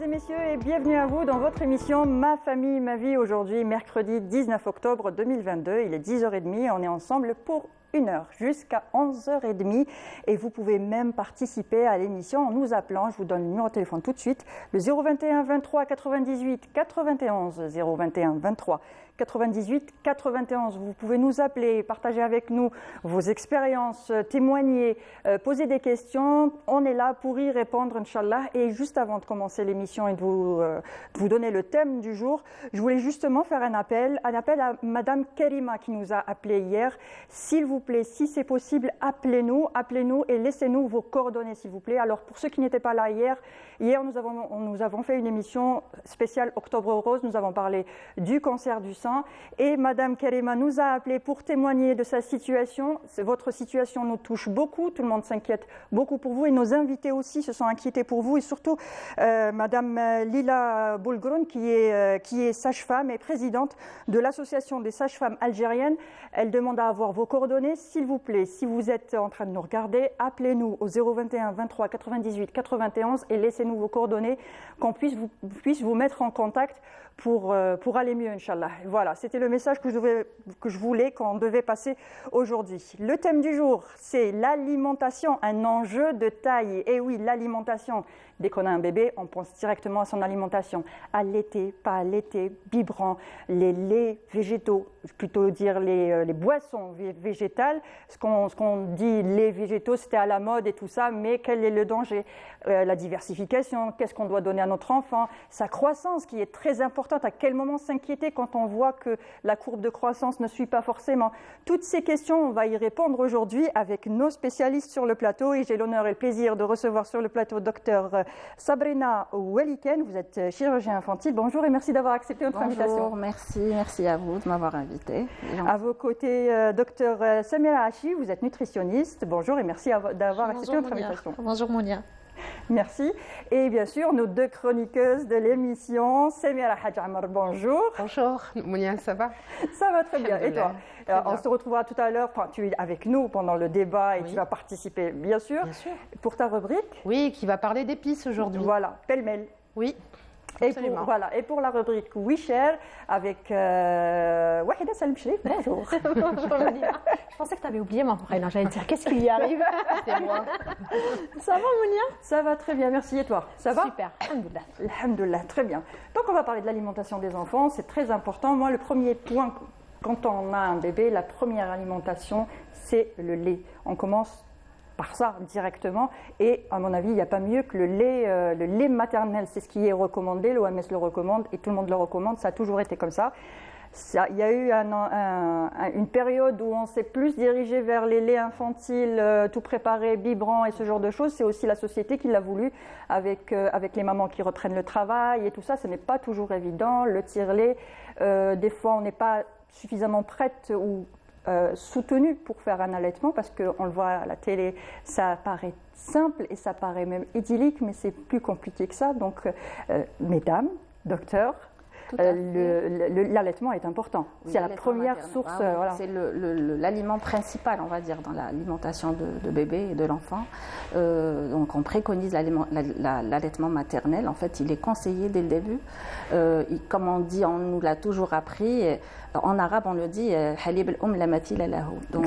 Mesdames et messieurs, et bienvenue à vous dans votre émission Ma famille, ma vie. Aujourd'hui, mercredi 19 octobre 2022, il est 10h30 et on est ensemble pour 1 heure jusqu'à 11h30 et vous pouvez même participer à l'émission en nous appelant. Je vous donne le numéro de téléphone tout de suite, le 021 23 98 91 021 23 98 91. Vous pouvez nous appeler, partager avec nous vos expériences, témoigner, poser des questions. On est là pour y répondre, Inch'Allah. Et juste avant de commencer l'émission et de vous donner le thème du jour, je voulais justement faire un appel à Madame Karima qui nous a appelé hier. S'il vous plaît, si c'est possible, appelez-nous et laissez-nous vos coordonnées, s'il vous plaît. Alors, pour ceux qui n'étaient pas là hier nous avons fait une émission spéciale Octobre Rose. Nous avons parlé du cancer du sein et Madame Karima nous a appelé pour témoigner de sa situation. Votre situation nous touche beaucoup, tout le monde s'inquiète beaucoup pour vous et nos invités aussi se sont inquiétés pour vous et surtout Madame Lila Boulgroun qui est sage-femme et présidente de l'association des sages-femmes algériennes. Elle demande à avoir vos coordonnées. S'il vous plaît, si vous êtes en train de nous regarder, appelez-nous au 021 23 98 91 et laissez-nous vos coordonnées, qu'on puisse vous mettre en contact pour aller mieux, Inch'Allah. Voilà, c'était le message que je voulais qu'on devait passer aujourd'hui. Le thème du jour, c'est l'alimentation, un enjeu de taille. Et oui, l'alimentation. Dès qu'on a un bébé, on pense directement à son alimentation. Allaiter, pas allaiter, biberon, les laits végétaux, plutôt dire les boissons végétales. Ce qu'on dit les végétaux, c'était à la mode et tout ça, mais quel est le danger? La diversification, qu'est-ce qu'on doit donner à notre enfant? Sa croissance qui est très importante. À quel moment s'inquiéter quand on voit que la courbe de croissance ne suit pas forcément? Toutes ces questions, on va y répondre aujourd'hui avec nos spécialistes sur le plateau et j'ai l'honneur et le plaisir de recevoir sur le plateau Dr Sabrina Weliken. Vous êtes chirurgien infantile. Bonjour et merci d'avoir accepté notre invitation. Bonjour, merci à vous de m'avoir invité. À vos côtés, Dr Samira Hachi, vous êtes nutritionniste. Bonjour et merci d'avoir accepté notre invitation. Bonjour Mounia. Merci. Et bien sûr, nos deux chroniqueuses de l'émission, Samira Hadjamar, bonjour. Bonjour, Mounia, ça va? Ça va très bien. Et toi? On se retrouvera tout à l'heure. Tu es avec nous pendant le débat et tu vas participer, bien sûr, pour ta rubrique. Oui, qui va parler d'épices aujourd'hui. Voilà, pêle-mêle. Oui. Et pour la rubrique Oui Cher avec Wahida Salim Shrif, bonjour. Bonjour Mounia. Je pensais que tu avais oublié mon prénom. J'allais te dire, qu'est-ce qui lui arrive? C'est moi. Ça va Mounia? Ça va très bien, merci. Et toi? Ça va? Super, alhamdoulilah. Alhamdoulilah, très bien. Donc on va parler de l'alimentation des enfants, c'est très important. Moi, le premier point, quand on a un bébé, la première alimentation, c'est le lait. On commence par ça directement et à mon avis il n'y a pas mieux que le lait maternel, c'est ce qui est recommandé, l'OMS le recommande et tout le monde le recommande, ça a toujours été comme ça. Il y a eu une période où on s'est plus dirigé vers les laits infantiles, tout préparé, biberon et ce genre de choses. C'est aussi la société qui l'a voulu avec les mamans qui reprennent le travail et tout ça. Ce n'est pas toujours évident, le tire-lait. Des fois on n'est pas suffisamment prête ou soutenu pour faire un allaitement parce qu'on le voit à la télé, ça paraît simple et ça paraît même idyllique, mais c'est plus compliqué que ça. Donc, mesdames, docteurs, l'allaitement est important. C'est la première source. Voilà. C'est l'aliment principal, on va dire, dans l'alimentation de bébé et de l'enfant. Donc, on préconise l'allaitement maternel. En fait, il est conseillé dès le début. Comme on dit, on nous l'a toujours appris. En arabe, on le dit halib al-um la matila lahu. Donc,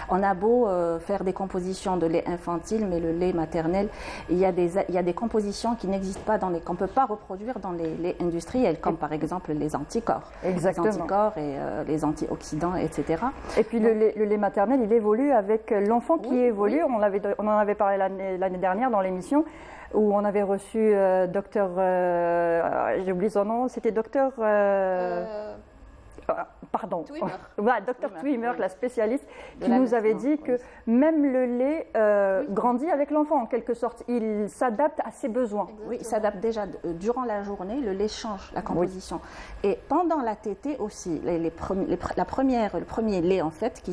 on a beau faire des compositions de lait infantile, mais le lait maternel, il y a des compositions qui n'existent pas qu'on ne peut pas reproduire dans les laits industriels, comme par exemple les anticorps. Exactement. Les anticorps et les antioxydants, etc. Et puis le lait maternel, il évolue avec l'enfant qui évolue. Oui. On en avait parlé l'année dernière dans l'émission, où on avait reçu docteur, j'ai oublié son nom, c'était docteur... pardon, docteur Twimer, la spécialiste, qui nous avait dit que même le lait grandit avec l'enfant en quelque sorte, il s'adapte à ses besoins. Exactement. Oui, il s'adapte déjà durant la journée, le lait change la composition. Oui. Et pendant la tétée aussi, le premier lait en fait qui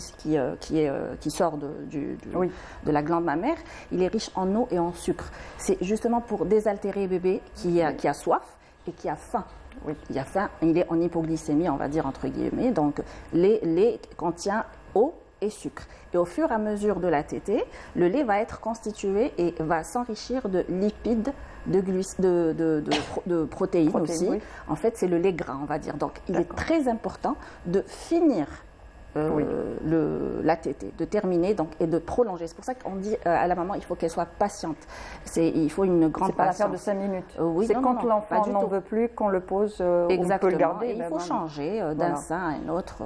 sort de la glande mammaire, il est riche en eau et en sucre. C'est justement pour désaltérer bébé qui a soif et qui a faim. Oui. Il a faim, il est en hypoglycémie, on va dire entre guillemets. Donc, lait contient eau et sucre. Et au fur et à mesure de la tétée, le lait va être constitué et va s'enrichir de lipides, de protéines aussi. Oui. En fait, c'est le lait gras, on va dire. Donc, il est très important de finir la tétée, de terminer donc, et de prolonger. C'est pour ça qu'on dit à la maman, il faut qu'elle soit patiente. Il faut une grande C'est pas l'affaire patience. de 5 minutes. Oui, c'est non, quand non, pas l'enfant du n'en tout. veut plus qu'on le pose, on Exactement. peut le garder. Et il faut changer d'un Voilà. sein à un autre.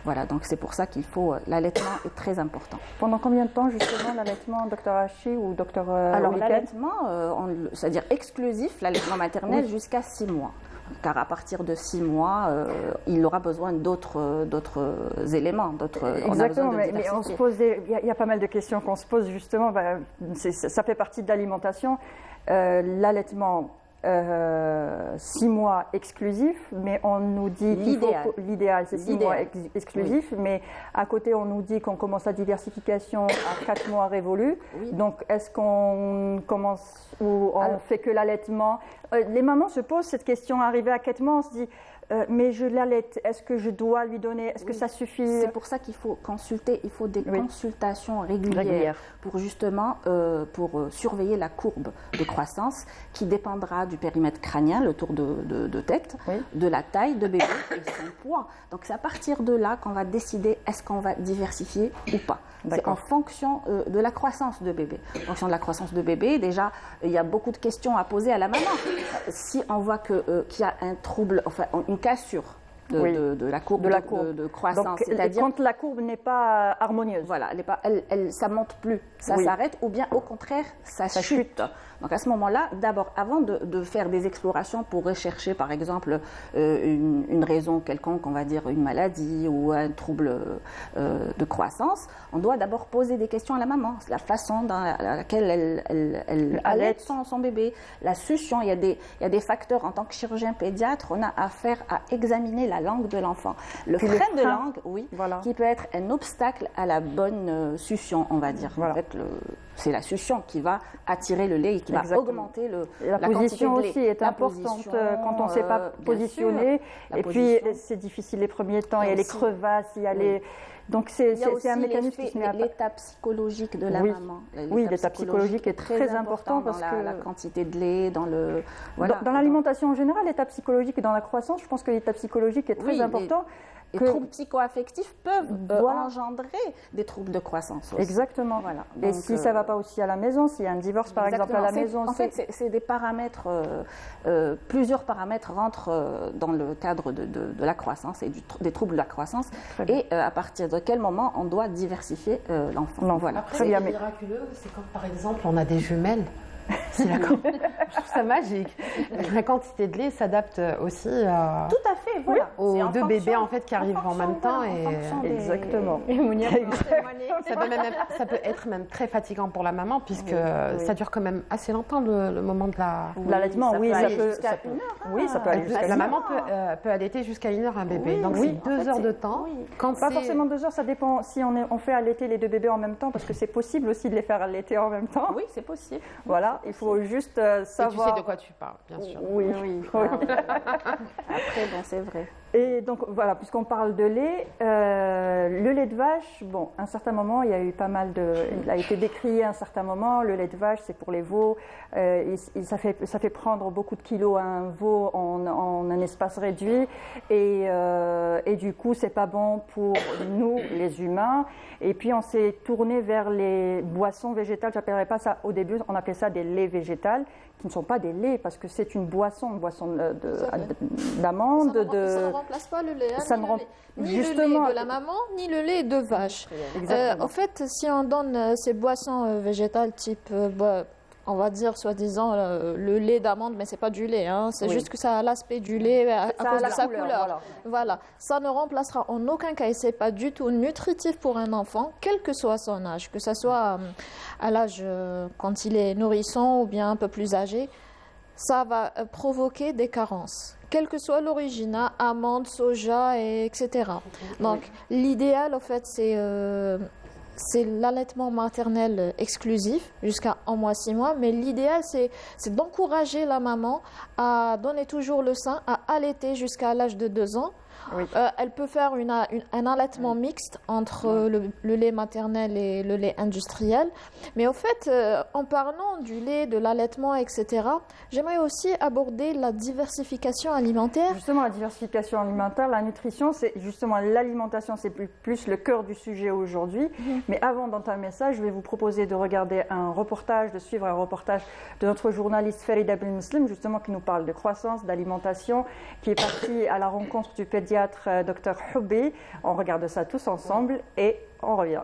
Voilà, donc c'est pour ça qu'il faut. L'allaitement est très important. Pendant combien de temps justement l'allaitement, Dr Hachi ou Dr Alors Oliken? l'allaitement, c'est-à-dire exclusif, l'allaitement maternel jusqu'à 6 mois. Car à partir de 6 mois, il aura besoin d'autres éléments. Exactement, mais on se pose il y a pas mal de questions qu'on se pose justement. Ça fait partie de l'alimentation. L'allaitement, 6 mois exclusif, mais on nous dit l'idéal, c'est 6 mois exclusif, mais à côté on nous dit qu'on commence la diversification à 4 mois révolus. Oui. Donc est-ce qu'on commence ou on fait que l'allaitement? Les mamans se posent cette question, arrivée à 4 mois, on se dit mais je l'allaite, est-ce que je dois lui donner, est-ce que ça suffit? C'est pour ça qu'il faut consulter, il faut des consultations régulières Régulières. pour justement surveiller la courbe de croissance qui dépendra du périmètre crânien, le tour de tête, de la taille de bébé et son poids. Donc c'est à partir de là qu'on va décider est-ce qu'on va diversifier ou pas. C'est en fonction de la croissance de bébé. En fonction de la croissance de bébé, déjà, il y a beaucoup de questions à poser à la maman. Si on voit qu'il y a un trouble, enfin une cassure de la courbe de croissance, c'est-à-dire quand la courbe n'est pas harmonieuse. Voilà, ça monte plus, ça s'arrête, ou bien au contraire, ça chute. Donc à ce moment-là, d'abord, avant de faire des explorations pour rechercher, par exemple, une raison quelconque, on va dire une maladie ou un trouble de croissance, on doit d'abord poser des questions à la maman. La façon dans laquelle elle allaite son bébé, la succion. Il y a des facteurs. En tant que chirurgien pédiatre, on a affaire à examiner la langue de l'enfant. Le frein de langue, qui peut être un obstacle à la bonne succion, on va dire. En fait, c'est la succion qui va attirer le lait et qui va augmenter la position quantité de lait. aussi est importante quand on ne sait pas positionner. Et puis, c'est difficile les premiers temps. Il y a les crevasses, il y a les... Donc, c'est un mécanisme qui se met à... l'état psychologique de la maman. Oui, l'état psychologique est très important parce que... la quantité de lait, dans le... Dans l'alimentation en général, l'état psychologique et dans la croissance, je pense que l'état psychologique est très important. Les troubles psycho-affectifs peuvent engendrer des troubles de croissance aussi. Exactement. Voilà. Et si ça ne va pas aussi à la maison, s'il y a un divorce par exemple à la maison... En fait, c'est des paramètres, plusieurs paramètres rentrent dans le cadre de la croissance et des troubles de la croissance. Et à partir de quel moment on doit diversifier l'enfant. Voilà. Après, ce qui est miraculeux, c'est quand par exemple on a des jumelles. Je trouve ça magique. La quantité de lait s'adapte aussi tout à fait, voilà. aux deux bébés en fait qui arrivent en même temps. Exactement. Et Mounia ça peut être même très fatigant pour la maman puisque ça dure quand même assez longtemps le moment de l'allaitement. Oui, ça peut jusqu'à 1 heure. Oui, ça peut aller jusqu'à 1 heure. La maman peut allaiter jusqu'à 1 heure un bébé. Donc c'est 2 heures de temps. Pas forcément 2 heures, ça dépend si on fait allaiter les deux bébés en même temps parce que c'est possible aussi de les faire allaiter en même temps. Oui, c'est possible. Voilà. Il faut juste savoir... Et tu sais de quoi tu parles, bien sûr. Oui. Après, c'est vrai. Et donc, voilà, puisqu'on parle de lait, le lait de vache, à un certain moment, il y a eu pas mal de... Il a été décrié à un certain moment, le lait de vache, c'est pour les veaux. Ça fait prendre beaucoup de kilos à un veau en un espace réduit. Et du coup, c'est pas bon pour nous, les humains. Et puis, on s'est tourné vers les boissons végétales. J'appellerais pas ça, au début, on appelait ça des laits végétales, qui ne sont pas des laits, parce que c'est une boisson d'amande. Ça ne remplace pas le lait, ni le lait de la maman, ni le lait de vache. En fait, si on donne ces boissons végétales type... on va dire, soi-disant, le lait d'amande, mais ce n'est pas du lait. C'est juste que ça a l'aspect du lait à cause de sa couleur. Voilà. Ça ne remplacera en aucun cas, et ce n'est pas du tout nutritif pour un enfant, quel que soit son âge, que ce soit à l'âge quand il est nourrisson ou bien un peu plus âgé. Ça va provoquer des carences, quelle que soit l'origine, amande, soja, etc. Donc, l'idéal, en fait, c'est l'allaitement maternel exclusif jusqu'à 1 mois, 6 mois, mais l'idéal c'est d'encourager la maman à donner toujours le sein, à allaiter jusqu'à l'âge de 2 ans, Oui. Elle peut faire un allaitement mixte entre le lait maternel et le lait industriel. Mais au fait, en parlant du lait, de l'allaitement, etc., j'aimerais aussi aborder la diversification alimentaire. Justement, la diversification alimentaire, la nutrition, c'est justement l'alimentation, c'est plus le cœur du sujet aujourd'hui. Mais avant d'entamer ça, je vais vous proposer de regarder de suivre un reportage de notre journaliste Farida Belmeslim, justement, qui nous parle de croissance, d'alimentation, qui est partie à la rencontre du pédiatre Dr Houbi. On regarde ça tous ensemble et on revient.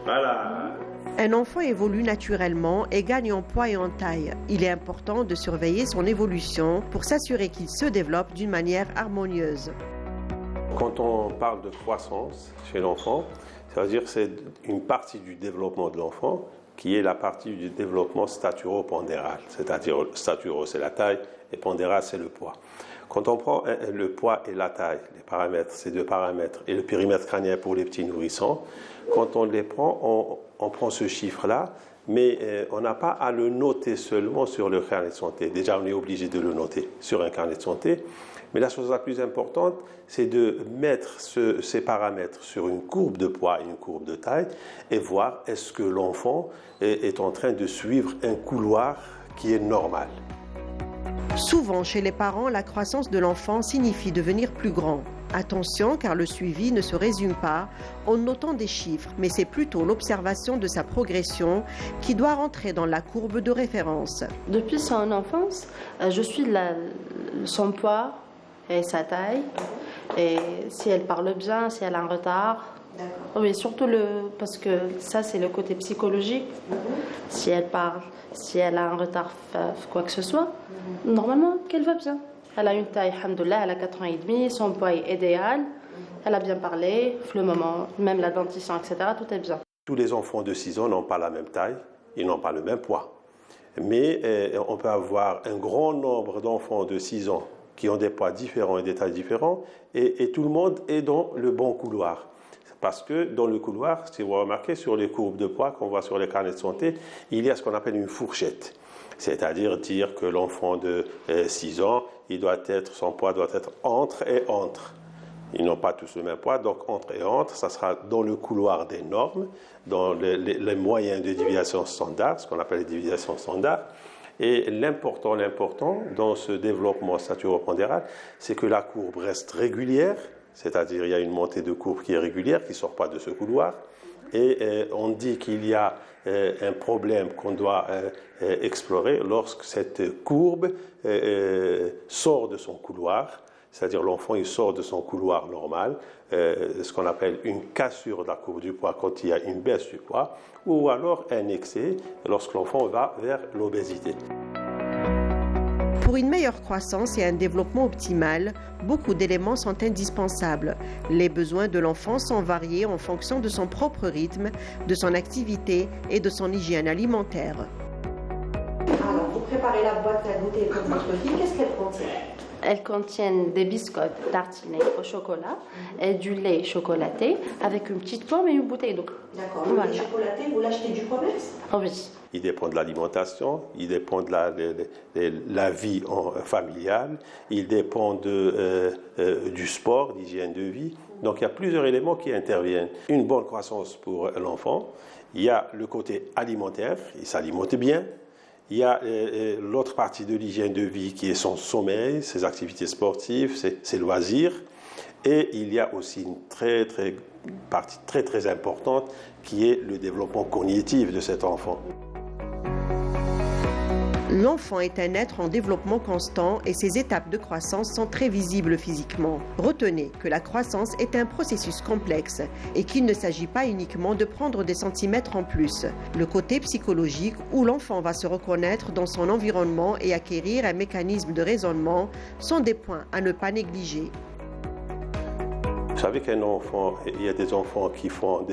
Voilà. Un enfant évolue naturellement et gagne en poids et en taille. Il est important de surveiller son évolution pour s'assurer qu'il se développe d'une manière harmonieuse. Quand on parle de croissance chez l'enfant, ça veut dire que c'est une partie du développement de l'enfant qui est la partie du développement staturo-pondéral. C'est-à-dire staturo, c'est la taille, et pondéral, c'est le poids. Quand on prend le poids et la taille, les paramètres, ces deux paramètres, et le périmètre crânien pour les petits nourrissons, quand on les prend, on prend ce chiffre-là, mais on n'a pas à le noter seulement sur le carnet de santé. Déjà, on est obligé de le noter sur un carnet de santé. Mais la chose la plus importante, c'est de mettre ces paramètres sur une courbe de poids et une courbe de taille et voir est-ce que l'enfant est en train de suivre un couloir qui est normal. Souvent, chez les parents, la croissance de l'enfant signifie devenir plus grand. Attention, car le suivi ne se résume pas en notant des chiffres, mais c'est plutôt l'observation de sa progression qui doit rentrer dans la courbe de référence. Depuis son enfance, je suis son poids et sa taille, et si elle parle bien, si elle a un retard. D'accord. Oui, surtout parce que ça, c'est le côté psychologique. Si elle parle, si elle a un retard, quoi que ce soit, normalement, qu'elle va bien. Elle a une taille, alhamdoulilah, elle a 4 ans et demi, son poids est idéal, elle a bien parlé, le moment, même la dentition, etc., tout est bien. Tous les enfants de 6 ans n'ont pas la même taille, ils n'ont pas le même poids. Mais on peut avoir un grand nombre d'enfants de 6 ans qui ont des poids différents et des tailles différentes, et tout le monde est dans le bon couloir. Parce que dans le couloir, si vous remarquez sur les courbes de poids qu'on voit sur les carnets de santé, il y a ce qu'on appelle une fourchette. C'est-à-dire dire que l'enfant de 6 ans, son poids doit être entre et entre. Ils n'ont pas tous le même poids, donc entre et entre, ça sera dans le couloir des normes, dans les moyens de déviation standard, ce qu'on appelle les déviations standards. Et l'important dans ce développement staturo-pondéral, c'est que la courbe reste régulière, c'est-à-dire il y a une montée de courbe qui est régulière, qui ne sort pas de ce couloir. Et on dit qu'il y a un problème qu'on doit explorer lorsque cette courbe sort de son couloir, c'est-à-dire l'enfant il sort de son couloir normal, ce qu'on appelle une cassure de la courbe du poids quand il y a une baisse du poids, ou alors un excès lorsque l'enfant va vers l'obésité. Pour une meilleure croissance et un développement optimal, beaucoup d'éléments sont indispensables. Les besoins de l'enfant sont variés en fonction de son propre rythme, de son activité et de son hygiène alimentaire. Alors, vous préparez la boîte à goûter pour votre fille, qu'est-ce qu'elle contient ? Elles contiennent des biscottes tartinés au chocolat et du lait chocolaté avec une petite pomme et une bouteille d'eau. D'accord. Le lait chocolaté, vous l'achetez du commerce ? Oui. Il dépend de l'alimentation, il dépend de la vie familiale, il dépend du sport, d'hygiène de vie. Donc il y a plusieurs éléments qui interviennent. Une bonne croissance pour l'enfant, il y a le côté alimentaire, il s'alimente bien. Il y a l'autre partie de l'hygiène de vie qui est son sommeil, ses activités sportives, ses loisirs. Et il y a aussi une partie très importante qui est le développement cognitif de cet enfant. L'enfant est un être en développement constant et ses étapes de croissance sont très visibles physiquement. Retenez que la croissance est un processus complexe et qu'il ne s'agit pas uniquement de prendre des centimètres en plus. Le côté psychologique où l'enfant va se reconnaître dans son environnement et acquérir un mécanisme de raisonnement sont des points à ne pas négliger. Vous savez qu'un enfant, il y a des enfants qui font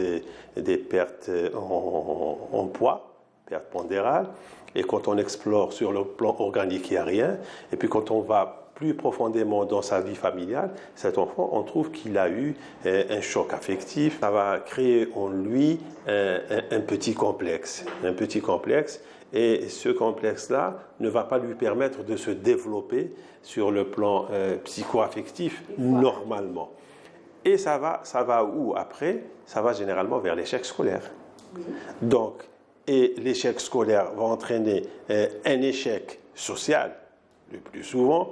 des pertes en poids, pertes pondérales. Et quand on explore sur le plan organique, il n'y a rien. Et puis quand on va plus profondément dans sa vie familiale, cet enfant, on trouve qu'il a eu un choc affectif. Ça va créer en lui un petit complexe. et ce complexe-là ne va pas lui permettre de se développer sur le plan psycho-affectif normalement. Et ça va où après? Ça va généralement vers l'échec scolaire. Donc, et l'échec scolaire va entraîner un échec social, le plus souvent.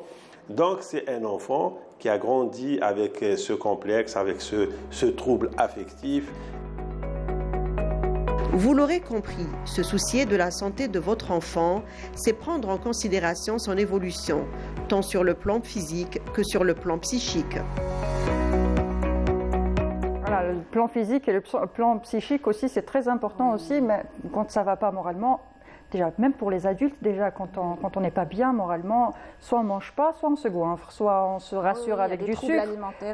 Donc, c'est un enfant qui a grandi avec ce complexe, avec ce trouble affectif. Vous l'aurez compris, se soucier de la santé de votre enfant, c'est prendre en considération son évolution, tant sur le plan physique que sur le plan psychique. Voilà, le plan physique et le plan psychique aussi, c'est très important aussi, mais quand ça ne va pas moralement, déjà, même pour les adultes, déjà, quand on n'est pas bien moralement, soit on ne mange pas, soit on se goinfre, soit on se rassure avec du sucre.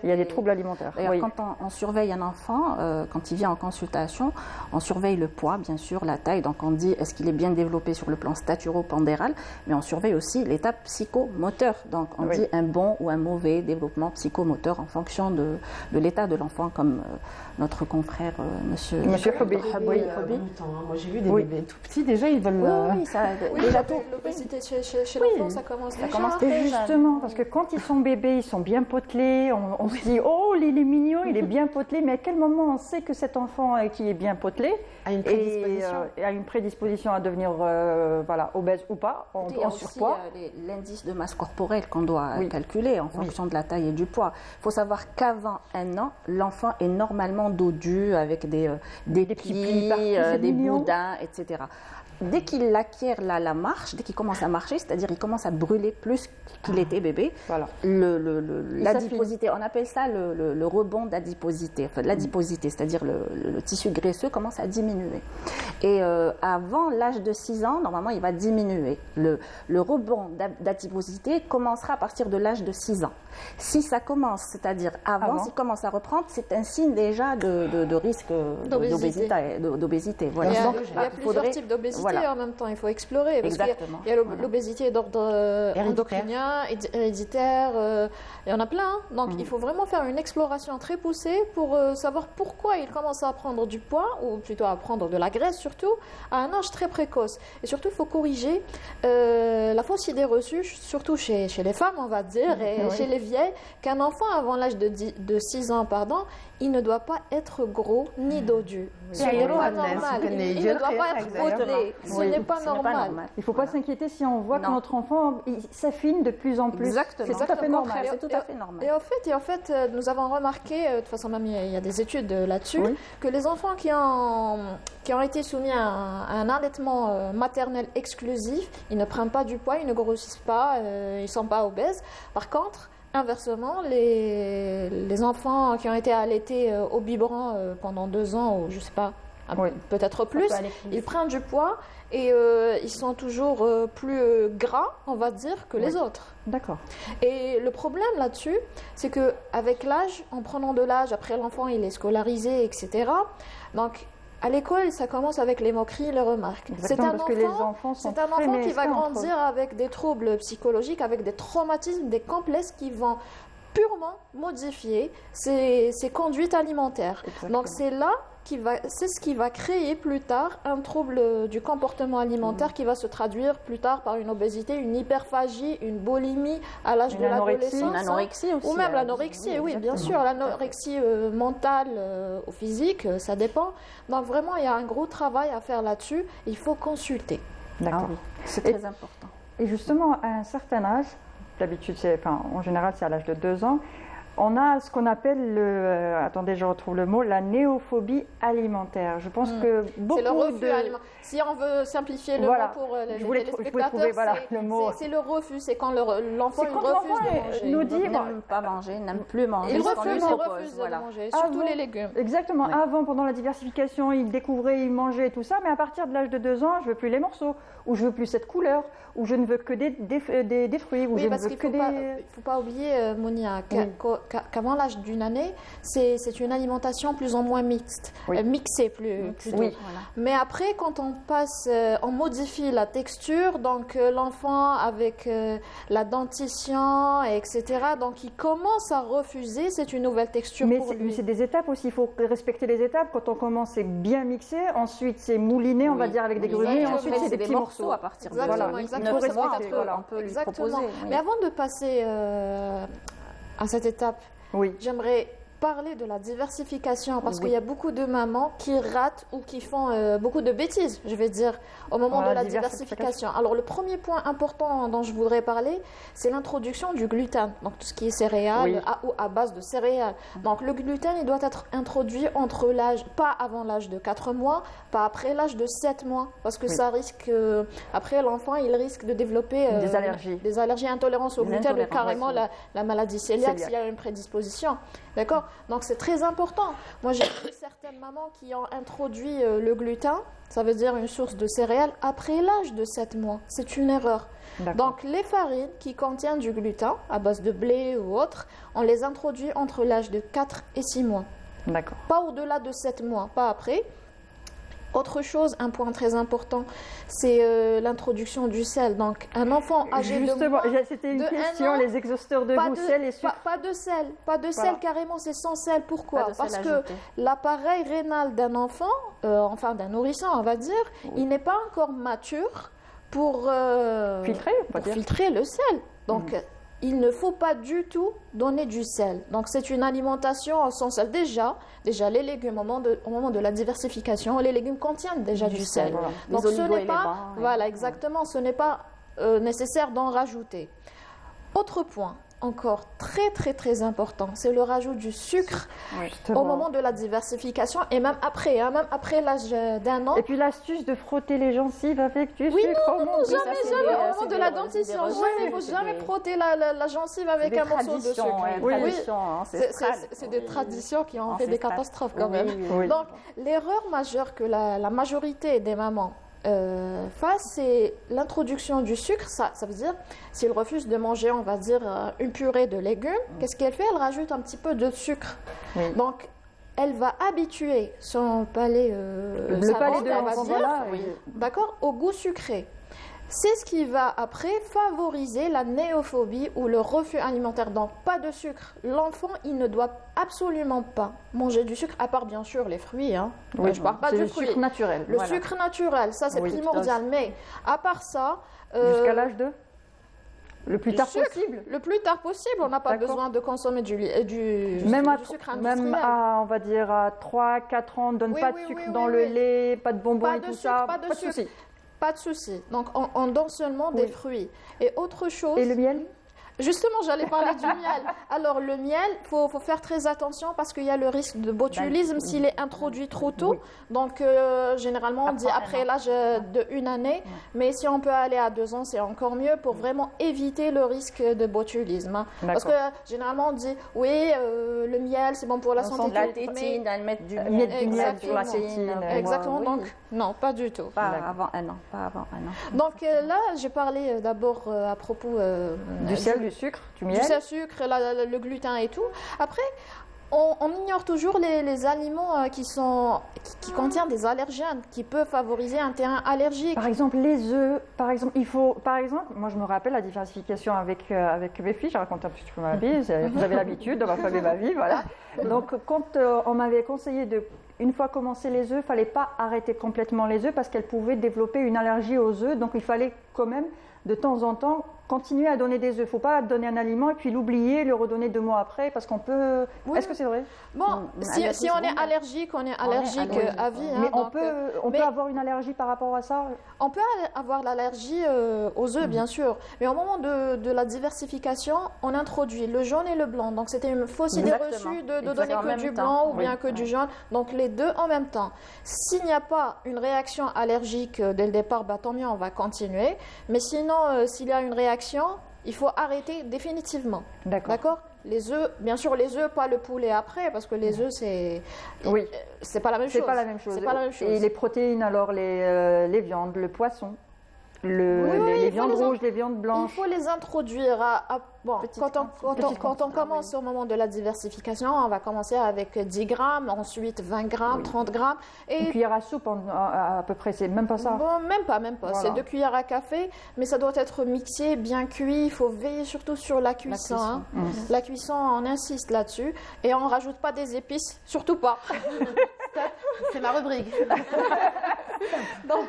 Il y a des troubles alimentaires. D'ailleurs, quand on surveille un enfant, quand il vient en consultation, on surveille le poids, bien sûr, la taille. Donc on dit est-ce qu'il est bien développé sur le plan staturo-pondéral, mais on surveille aussi l'état psychomoteur. Donc on dit un bon ou un mauvais développement psychomoteur en fonction de l'état de l'enfant, comme notre confrère Monsieur Hobby. Moi j'ai vu des bébés tout petits, déjà ils veulent... Oui, déjà l'obésité chez l'enfant, ça commence déjà. Et justement, parce que quand ils sont bébés, ils sont bien potelés, on se dit, oh, il est mignon, il est bien potelé, mais à quel moment on sait que cet enfant qui est bien potelé a une prédisposition à devenir obèse ou pas, en surpoids. L'indice de masse corporelle qu'on doit calculer en fonction de la taille et du poids. Il faut savoir qu'avant 1 an, l'enfant est normalement dodu avec des petits plis, des boudins, etc. Dès qu'il acquiert la marche, dès qu'il commence à marcher, c'est-à-dire il commence à brûler plus qu'il était bébé, l'adiposité, on appelle ça le rebond d'adiposité. Enfin, l'adiposité, c'est-à-dire le tissu graisseux commence à diminuer. Et avant l'âge de 6 ans, normalement, il va diminuer. Le rebond d'adiposité commencera à partir de l'âge de 6 ans. Si ça commence, c'est-à-dire avant, s'il commence à reprendre, c'est un signe déjà de risque d'obésité. Voilà. Il y a plusieurs types d'obésité en même temps, il faut explorer. Parce il y a l'obésité d'ordre endocrinien, héréditaire, il y en a plein. Donc il faut vraiment faire une exploration très poussée pour savoir pourquoi il commence à prendre du poids, ou plutôt à prendre de la graisse surtout, à un âge très précoce. Et surtout, il faut corriger la fausse idée reçue, surtout chez les femmes, on va dire, et chez les vieilles, qu'un enfant avant l'âge de 6 ans, il ne doit pas être gros ni dodu. Ce n'est pas normal. Il ne doit pas être potelé. Ce n'est pas normal. Il ne faut pas s'inquiéter si on voit que notre enfant s'affine de plus en plus. Exactement. C'est tout à fait normal. C'est tout à fait normal. Et en fait, nous avons remarqué, de toute façon même il y a des études là-dessus, que les enfants qui ont été soumis à un allaitement maternel exclusif, ils ne prennent pas du poids, ils ne grossissent pas, ils ne sont pas obèses. Par contre, inversement, les enfants qui ont été allaités au biberon pendant 2 ans, ou je ne sais pas, peut-être plus, ils prennent du poids et ils sont toujours plus gras, on va dire, que les autres. D'accord. Et le problème là-dessus, c'est qu'avec l'âge, en prenant de l'âge, après l'enfant il est scolarisé, etc., donc à l'école, ça commence avec les moqueries, les remarques. C'est un enfant qui va grandir avec des troubles psychologiques, avec des traumatismes, des complexes qui vont purement modifier ses conduites alimentaires. Exactement. Donc c'est ce qui va créer plus tard un trouble du comportement alimentaire qui va se traduire plus tard par une obésité, une hyperphagie, une boulimie à l'âge de l'adolescence. Une anorexie aussi. Ou même l'anorexie, oui, bien sûr. L'anorexie mentale ou physique, ça dépend. Donc vraiment, il y a un gros travail à faire là-dessus. Il faut consulter. D'accord. C'est très important. Et justement, à un certain âge, d'habitude, en général, c'est à l'âge de 2 ans, on a ce qu'on appelle attendez, je retrouve le mot, la néophobie alimentaire. Je pense que beaucoup c'est le refus alimentaire. Si on veut simplifier le mot pour les téléspectateurs, c'est le refus. C'est quand l'enfant refuse de manger. Nous dit n'aime pas manger, n'aime plus manger. Il refuse de manger, surtout les légumes. Exactement. Oui. Avant, pendant la diversification, il découvrait, il mangeait tout ça, mais à partir de l'âge de 2 ans, je veux plus les morceaux, ou je veux plus cette couleur, ou je ne veux que des fruits, ou je ne veux que des... Il ne faut pas oublier, Monia, qu'avant l'âge d'une année, c'est une alimentation plus ou moins mixte, mixée plutôt. Oui. Voilà. Mais après, quand on passe, on modifie la texture, donc l'enfant avec la dentition, etc., donc il commence à refuser, c'est une nouvelle texture pour lui. Mais c'est des étapes aussi, il faut respecter les étapes. Quand on commence, c'est bien mixé, ensuite c'est mouliné, on va dire, avec des grumeaux, ensuite c'est des petits morceaux à partir de exactement, exactement. On peut lui proposer. Mais avant de passer à cette étape, j'aimerais parler de la diversification parce qu'il y a beaucoup de mamans qui ratent ou qui font beaucoup de bêtises, je vais dire, au moment de la diversification. Alors, le premier point important dont je voudrais parler, c'est l'introduction du gluten, donc tout ce qui est céréales ou à base de céréales. Donc, le gluten, il doit être introduit entre l'âge, pas avant l'âge de 4 mois, pas après l'âge de 7 mois, parce que ça risque, après l'enfant, il risque de développer des allergies, intolérance au gluten ou carrément la maladie cœliaque s'il y a une prédisposition. D'accord? Donc c'est très important. Moi j'ai vu certaines mamans qui ont introduit le gluten, ça veut dire une source de céréales, après l'âge de 7 mois. C'est une erreur. Donc les farines qui contiennent du gluten, à base de blé ou autre, on les introduit entre l'âge de 4 et 6 mois. D'accord. Pas au-delà de 7 mois, pas après. Autre chose, un point très important, c'est l'introduction du sel. Donc, un enfant âgé de moins c'était une question, les exhausteurs de goût, sel et sucre. Pas de sel, carrément, c'est sans sel. Pourquoi? Parce que l'appareil rénal d'un enfant, enfin d'un nourrisson, on va dire, il n'est pas encore mature pour filtrer le sel. Donc, il ne faut pas du tout donner du sel. Donc, c'est une alimentation sans sel. Déjà les légumes, au moment de la diversification, les légumes contiennent déjà du sel. Voilà. Donc, ce n'est pas... Voilà, exactement. Ce n'est pas nécessaire d'en rajouter. Autre point, encore très, très, très important, c'est le rajout du sucre au moment de la diversification et même après l'âge d'un an. Et puis l'astuce de frotter les gencives avec du sucre. Non, jamais, au moment de la dentition. Il ne faut jamais frotter la gencive avec un morceau de sucre. C'est des traditions qui ont fait des catastrophes quand même. Donc, l'erreur majeure que la majorité des mamans face, c'est l'introduction du sucre. Ça veut dire, s'il refuse de manger, on va dire, une purée de légumes, qu'est-ce qu'elle fait? Elle rajoute un petit peu de sucre. Donc, elle va habituer son palais, le palais de l'enfant, d'accord, au goût sucré. C'est ce qui va après favoriser la néophobie ou le refus alimentaire. Donc, pas de sucre. L'enfant, il ne doit absolument pas manger du sucre, à part bien sûr les fruits. Je ne parle pas du sucre naturel. Le sucre naturel, ça c'est primordial. Mais à part ça... Jusqu'à l'âge de Le plus tard possible. Le plus tard possible. On n'a pas besoin de consommer du sucre industriel. Même on va dire à 3-4 ans, on ne donne pas de sucre dans le lait, pas de bonbons et tout ça. Pas de souci. Pas de souci. Donc, on donne seulement des fruits. Et autre chose... Et le miel? Justement, j'allais parler du miel. Alors, le miel, il faut faire très attention parce qu'il y a le risque de botulisme s'il est introduit trop tôt. Donc, généralement, on dit après l'âge d'1 année. Mais si on peut aller à 2 ans, c'est encore mieux pour vraiment éviter le risque de botulisme. Parce que, généralement, on dit, le miel, c'est bon pour la santé. La tétine, elle met du miel sur la tétine. Exactement. Donc, non, pas du tout. Pas avant un an. Donc, là, j'ai parlé d'abord à propos du sel, du sucre, du miel. Du sucre, le gluten et tout. Après, on ignore toujours les aliments qui contiennent des allergènes, qui peuvent favoriser un terrain allergique. Par exemple, les œufs. Moi je me rappelle la diversification avec mes filles. Je raconte un petit peu ma vie. Vous avez l'habitude de ma famille, ma vie, voilà. Donc, quand on m'avait conseillé une fois commencé les œufs, il ne fallait pas arrêter complètement les œufs parce qu'elles pouvaient développer une allergie aux œufs. Donc, il fallait quand même, de temps en temps, continuer à donner des œufs. Il ne faut pas donner un aliment et puis l'oublier, le redonner 2 mois après parce qu'on peut... Est-ce que c'est vrai? Bon, si on est allergique, on est allergique à vie. Mais on peut avoir une allergie par rapport à ça? On peut avoir l'allergie aux œufs, bien sûr. Mais au moment de la diversification, on introduit le jaune et le blanc. Donc, c'était une fausse idée reçue de donner que du blanc ou bien que du jaune. Donc, les deux en même temps. S'il n'y a pas une réaction allergique dès le départ, tant mieux, on va continuer. Mais sinon, s'il y a une réaction, il faut arrêter définitivement. D'accord. Les œufs, bien sûr, les œufs, pas le poulet après, parce que les œufs, c'est pas la même chose. C'est pas la même chose. Et les protéines, alors les viandes, le poisson? les viandes rouges, les viandes blanches. Il faut les introduire quand on commence au moment de la diversification, on va commencer avec 10 grammes, ensuite 20 grammes, 30 grammes. Une cuillère à soupe à peu près, c'est même pas ça? Bon, même pas. Voilà. C'est 2 cuillères à café, mais ça doit être mixé, bien cuit. Il faut veiller surtout sur la cuisson. La cuisson, on insiste là-dessus. Et on ne rajoute pas des épices, surtout pas. C'est ma rubrique. Donc,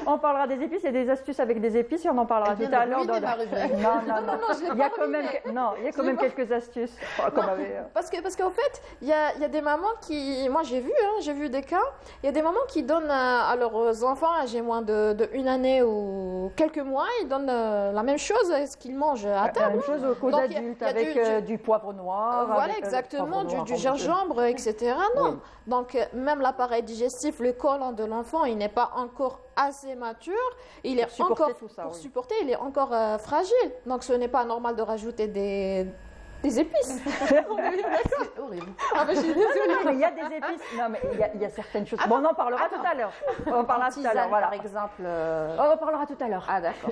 on parlera des épices et des astuces avec des épices et on en parlera tout à l'heure. Il y a quand même quelques astuces. Parce qu'en fait, il y a des mamans qui... Moi, j'ai vu des cas. Il y a des mamans qui donnent à leurs enfants âgés moins de 1 année ou quelques mois, ils donnent la même chose à ce qu'ils mangent à table. La même chose qu'aux adultes, avec du poivre noir. Voilà, exactement, du gingembre, etc. Non. Oui. Donc, même l'appareil digestif, le côlon de l'enfant, il n'est pas encore assez mature. Il est encore pour supporter, il est encore fragile. Donc, ce n'est pas normal de rajouter des épices. C'est horrible. Ah, mais je suis désolée. Mais il y a des épices. Non, mais il y a certaines choses. Bon, on en parlera tout à l'heure. On parlera tout à l'heure. Voilà. Par exemple. On en parlera tout à l'heure. Ah, d'accord.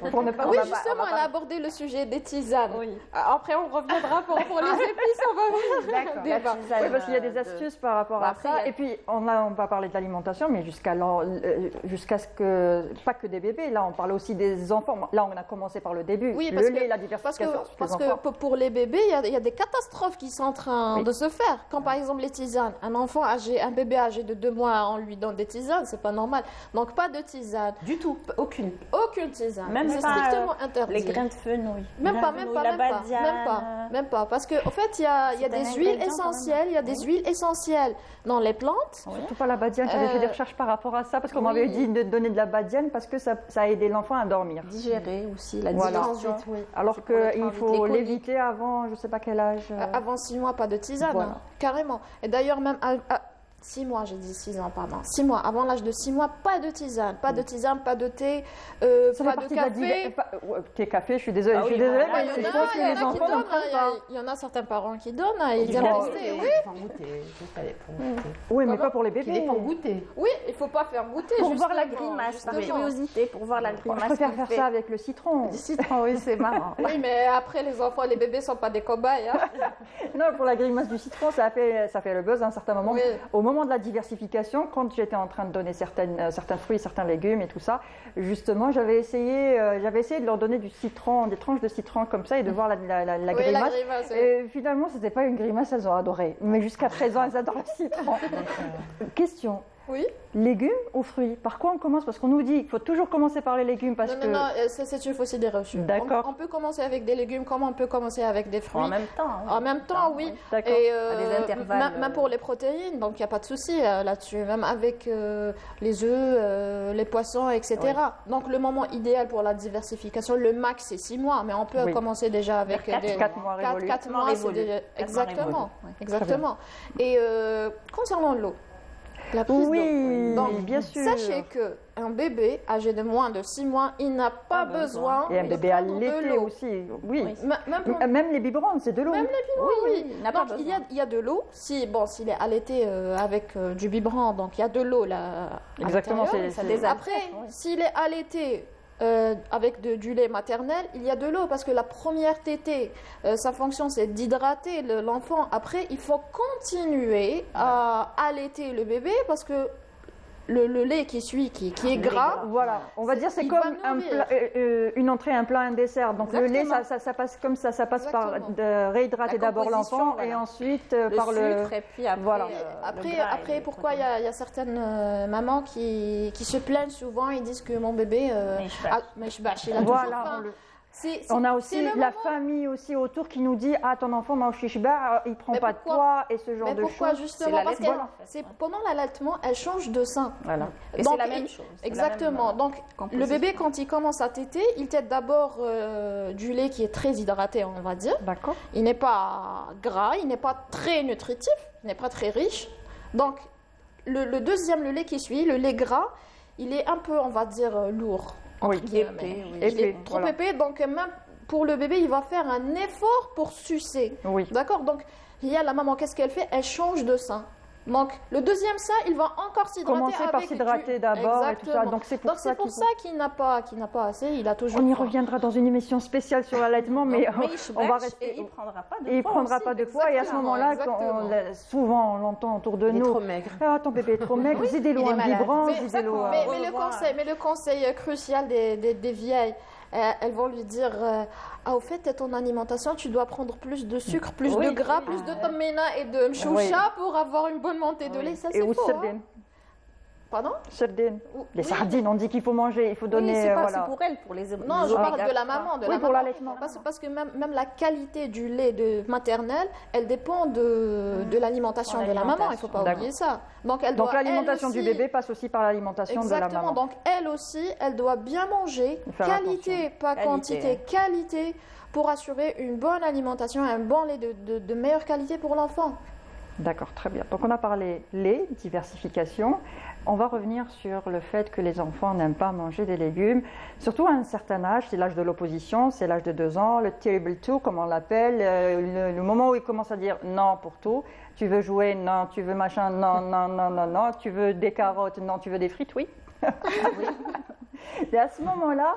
Oui, justement, elle a abordé le sujet des tisanes. Oui. Après, on reviendra pour les épices. On va d'accord. Oui, parce qu'il y a des astuces par rapport à ça. Et puis, on va parler de l'alimentation, mais jusqu'à ce que. Pas que des bébés. Là, on parle aussi des enfants. Là, on a commencé par le début. Oui, le lait, la diversification. Parce que pour les bébés, il y a des catastrophes qui sont en train de se faire. Quand par exemple les tisanes, un bébé âgé de 2 mois, on lui donne des tisanes, c'est pas normal. Donc pas de tisane. Du tout, aucune tisane. Même c'est strictement interdit. Les grains de fenouil. Même pas. Parce qu'en fait, il y a des huiles essentielles, dans les plantes. Surtout pas la badiane. J'avais fait des recherches par rapport à ça parce qu'on m'avait dit de donner de la badiane parce que ça a aidé l'enfant à dormir. Digérer aussi, la digestion. Alors qu'il faut l'éviter avant, je sais pas quel âge. Avant 6 mois, pas de tisane, carrément. Et d'ailleurs, même à 6 mois, j'ai dit 6 ans, pardon. 6 mois, avant l'âge de 6 mois, pas de tisane, pas de thé, pas de café. Thé, café, je suis désolée, mais c'est sûr que les enfants n'en prennent pas. Il y en a certains parents qui donnent, ils viennent tester, oui, mais pas pour les bébés. Ils font goûter. Oui, il ne faut pas faire goûter. Pour voir la grimace, par curiosité, pour voir la grimace. Je préfère faire ça avec le citron. Du citron, oui, c'est marrant. Oui, mais après, les bébés ne sont pas des cobayes. Non, pour la grimace du citron, ça fait le buzz à un certain moment. Au moment de la diversification, quand j'étais en train de donner certains fruits, certains légumes et tout ça, justement, j'avais essayé de leur donner du citron, des tranches de citron comme ça et de voir la grimace. Et finalement, ce n'était pas une grimace, elles ont adoré. Mais jusqu'à présent, elles adorent le citron. Question. Oui. Légumes ou fruits? Par quoi on commence? Parce qu'on nous dit qu'il faut toujours commencer par les légumes parce que... Non, c'est une fausse idée reçue. D'accord. On peut commencer avec des légumes comme on peut commencer avec des fruits. En même temps. Oui. En même temps, oui. D'accord. Et à des intervalles. Même pour les protéines, donc il n'y a pas de souci là-dessus. Même avec les œufs, les poissons, etc. Oui. Donc le moment idéal pour la diversification, le max c'est 6 mois, mais on peut commencer déjà avec 4 mois révolus. 4 mois, exactement. Exactement. Et concernant l'eau. La prise d'eau. Donc, bien sûr. Sachez qu'un bébé âgé de moins de 6 mois, il n'a pas besoin et un bébé allaité aussi, oui. Même les biberons, c'est de l'eau. Même les biberons, oui. Donc, il y a de l'eau. S'il est allaité avec du biberon, donc il y a de l'eau là. Exactement. Après, s'il est allaité avec du lait maternel, il y a de l'eau parce que la première tétée, sa fonction c'est d'hydrater l'enfant. Après, il faut continuer à allaiter le bébé parce que le lait qui est gras. Voilà, on va dire c'est comme une entrée, un plat, un dessert. Donc exactement. Le lait, ça passe comme ça passe par de réhydrater d'abord l'enfant et ensuite par le sucre et puis après. Voilà. Après, pourquoi il y a certaines mamans qui se plaignent souvent, ils disent que mon bébé voilà. On a aussi la famille aussi autour qui nous dit ton enfant il prend pas de poids et ce genre de choses. Pourquoi justement? Parce que pendant l'allaitement, elle change de sein. Voilà. Et c'est la même chose. Exactement. Donc le bébé quand il commence à téter, il tète d'abord du lait qui est très hydraté, on va dire. D'accord. Il n'est pas gras, il n'est pas très nutritif, il n'est pas très riche. Donc le deuxième, le lait qui suit, le lait gras, il est un peu, on va dire, lourd. Épais. Il est trop épais, donc même pour le bébé, il va faire un effort pour sucer. Oui. D'accord? Donc, il y a la maman, qu'est-ce qu'elle fait? Elle change de sein. Donc, le deuxième sein, il va encore s'hydrater. Commencer par s'hydrater d'abord et tout ça. Donc, c'est pour ça qu'il n'a pas assez. Il a toujours. On y reviendra dans une émission spéciale sur l'allaitement, mais on va rester. Et il ne prendra pas de poids. Et il ne prendra pas de poids. Et à ce moment-là, souvent, on l'entend autour de nous. Il est trop maigre. Ah, ton bébé est trop maigre. Zidez-le un biberon. Mais le conseil crucial des vieilles, elles vont lui dire au fait, ton alimentation, tu dois prendre plus de sucre, plus de gras, plus de tomena et de mchoucha pour avoir une bonne montée de lait. Ça, c'est faux. Pardon? Sardines. Les sardines, on dit qu'il faut manger, il faut donner. C'est pour elle, pour les. Non, je parle de la maman. Pour l'allaitement. Parce que même la qualité du lait maternel, elle dépend de l'alimentation de la maman. Il ne faut pas oublier ça. Donc l'alimentation du bébé passe aussi par l'alimentation de la maman. Exactement. Donc elle aussi, elle doit bien manger, qualité, pas quantité, qualité, pour assurer une bonne alimentation et un bon lait de meilleure qualité pour l'enfant. D'accord, très bien. Donc on a parlé lait, diversification. On va revenir sur le fait que les enfants n'aiment pas manger des légumes, surtout à un certain âge, c'est l'âge de l'opposition, c'est l'âge de 2 ans, le terrible two, comme on l'appelle, le moment où ils commencent à dire non pour tout. Tu veux jouer? Non. Tu veux machin? Non, non, non, non, non. Tu veux des carottes? Non. Tu veux des frites? Oui. Et à ce moment-là,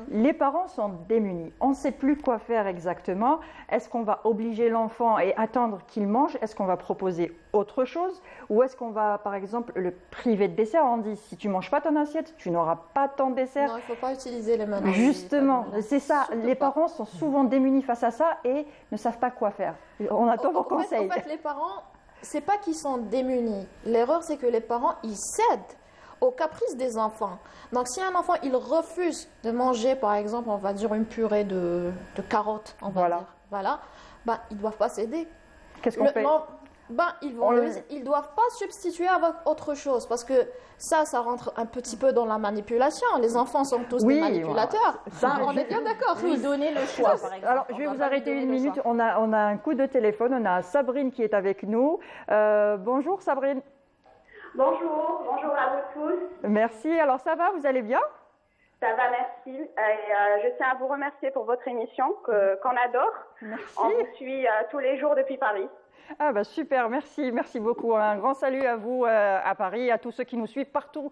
les parents sont démunis. On ne sait plus quoi faire exactement. Est-ce qu'on va obliger l'enfant et attendre qu'il mange? Est-ce qu'on va proposer autre chose? Ou est-ce qu'on va, par exemple, le priver de dessert? On dit, si tu ne manges pas ton assiette, tu n'auras pas ton dessert. Non, il ne faut pas utiliser les mains. Justement, c'est ça. Les parents sont souvent démunis face à ça et ne savent pas quoi faire. On attend vos conseils. En fait, les parents, ce n'est pas qu'ils sont démunis. L'erreur, c'est que les parents, ils cèdent aux caprices des enfants. Donc, si un enfant, il refuse de manger, par exemple, on va dire une purée de carottes, on va dire, voilà, ben, ils ne doivent pas céder. Qu'est-ce qu'on fait? Ils ne doivent pas substituer avec autre chose, parce que ça rentre un petit peu dans la manipulation. Les enfants sont tous des manipulateurs. Ça, on est bien d'accord. Lui donner le choix, par exemple. Alors, je vais vous arrêter une minute. On a un coup de téléphone. On a Sabrine qui est avec nous. Bonjour, Sabrine. Bonjour à vous tous. Merci. Alors ça va, vous allez bien? Ça va, merci. Je tiens à vous remercier pour votre émission qu'on adore. Merci. On vous suit tous les jours depuis Paris. Ah bah super, merci beaucoup. Un grand salut à vous à Paris, à tous ceux qui nous suivent partout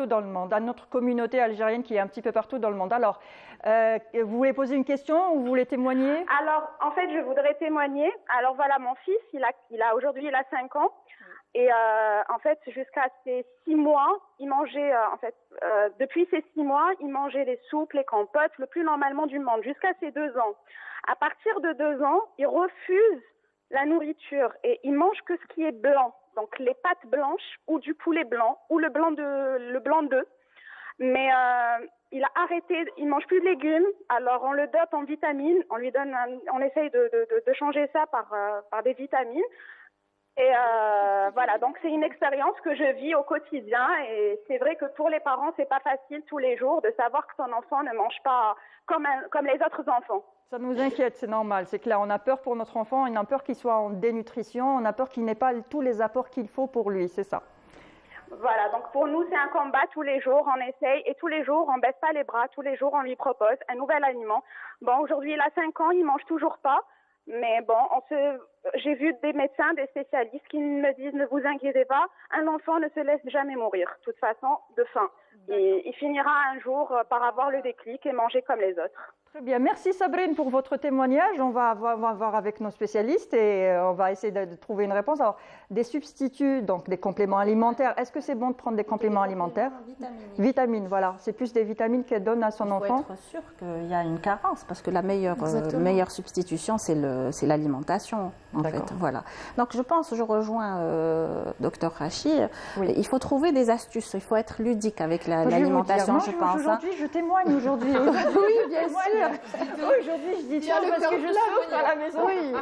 dans le monde, à notre communauté algérienne qui est un petit peu partout dans le monde. Alors, vous voulez poser une question ou vous voulez témoigner? Alors, en fait, je voudrais témoigner. Alors voilà, mon fils, aujourd'hui 5 ans. Et en fait, jusqu'à ses 6 mois, il mangeait, depuis ses 6 mois, il mangeait les soupes, les compotes, le plus normalement du monde, jusqu'à ses 2 ans. À partir de 2 ans, il refuse la nourriture et il mange que ce qui est blanc, donc les pâtes blanches ou du poulet blanc ou le blanc d'œuf. Mais il a arrêté, il mange plus de légumes. Alors on le dope en vitamines, on essaye de changer ça par des vitamines. Et voilà, donc c'est une expérience que je vis au quotidien et c'est vrai que pour les parents, c'est pas facile tous les jours de savoir que son enfant ne mange pas comme les autres enfants. Ça nous inquiète, c'est normal, c'est clair. On a peur pour notre enfant, on a peur qu'il soit en dénutrition, on a peur qu'il n'ait pas tous les apports qu'il faut pour lui, c'est ça. Voilà, donc pour nous, c'est un combat tous les jours, on essaye et tous les jours, on baisse pas les bras, tous les jours, on lui propose un nouvel aliment. Bon, aujourd'hui, il a 5 ans, il mange toujours pas. Mais bon, j'ai vu des médecins, des spécialistes qui me disent ne vous inquiétez pas, un enfant ne se laisse jamais mourir, de toute façon, de faim. Et il finira un jour par avoir le déclic et manger comme les autres. Très bien, merci Sabrine pour votre témoignage. On va voir avec nos spécialistes et on va essayer de trouver une réponse. Alors, des substituts, donc des compléments alimentaires. Est-ce que c'est bon de prendre des compléments alimentaires? Vitamines, voilà. C'est plus des vitamines qu'elle donne à son enfant. Il faut être sûr qu'il y a une carence parce que la meilleure substitution, c'est l'alimentation, en fait. Voilà. Donc, je rejoins Dr Rachid. Oui. Il faut trouver des astuces. Il faut être ludique avec l'alimentation, je pense. Aujourd'hui, je témoigne aujourd'hui. Oui, bien sûr. Aujourd'hui, je dis tiens, parce que je souffre à la maison. Oui.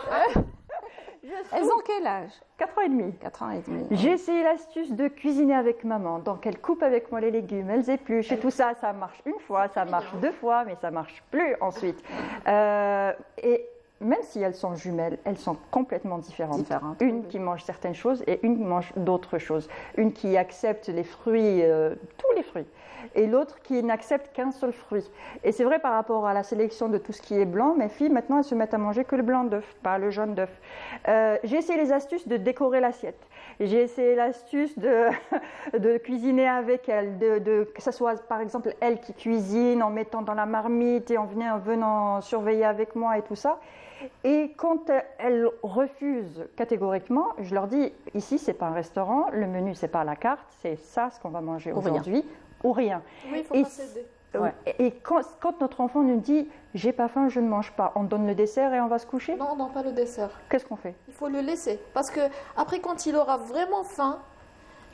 Elles ont quel âge? 4 ans et demi. 4 ans et demi. J'ai essayé l'astuce de cuisiner avec maman. Donc, elle coupe avec moi les légumes, elles épluchent et tout ça. Ça marche une fois, ça marche 2 fois, mais ça marche plus ensuite. Et même si elles sont jumelles, elles sont complètement différentes. Une qui mange certaines choses et une qui mange d'autres choses. Une qui accepte les fruits, tous les fruits, et l'autre qui n'accepte qu'un seul fruit. Et c'est vrai par rapport à la sélection de tout ce qui est blanc, mes filles maintenant elles se mettent à manger que le blanc d'œuf, pas le jaune d'œuf. J'ai essayé les astuces de décorer l'assiette. J'ai essayé l'astuce de cuisiner avec elle, que ce soit par exemple elle qui cuisine en mettant dans la marmite et en venant surveiller avec moi et tout ça. Et quand elles refusent catégoriquement, je leur dis, ici c'est pas un restaurant, le menu c'est pas à la carte, c'est ça ce qu'on va manger aujourd'hui ou rien. Oui, il faut pas céder. Ouais. Et quand notre enfant nous dit j'ai pas faim, je ne mange pas, on donne le dessert et on va se coucher? Non, pas le dessert. Qu'est-ce qu'on fait? Il faut le laisser. Parce que après, quand il aura vraiment faim,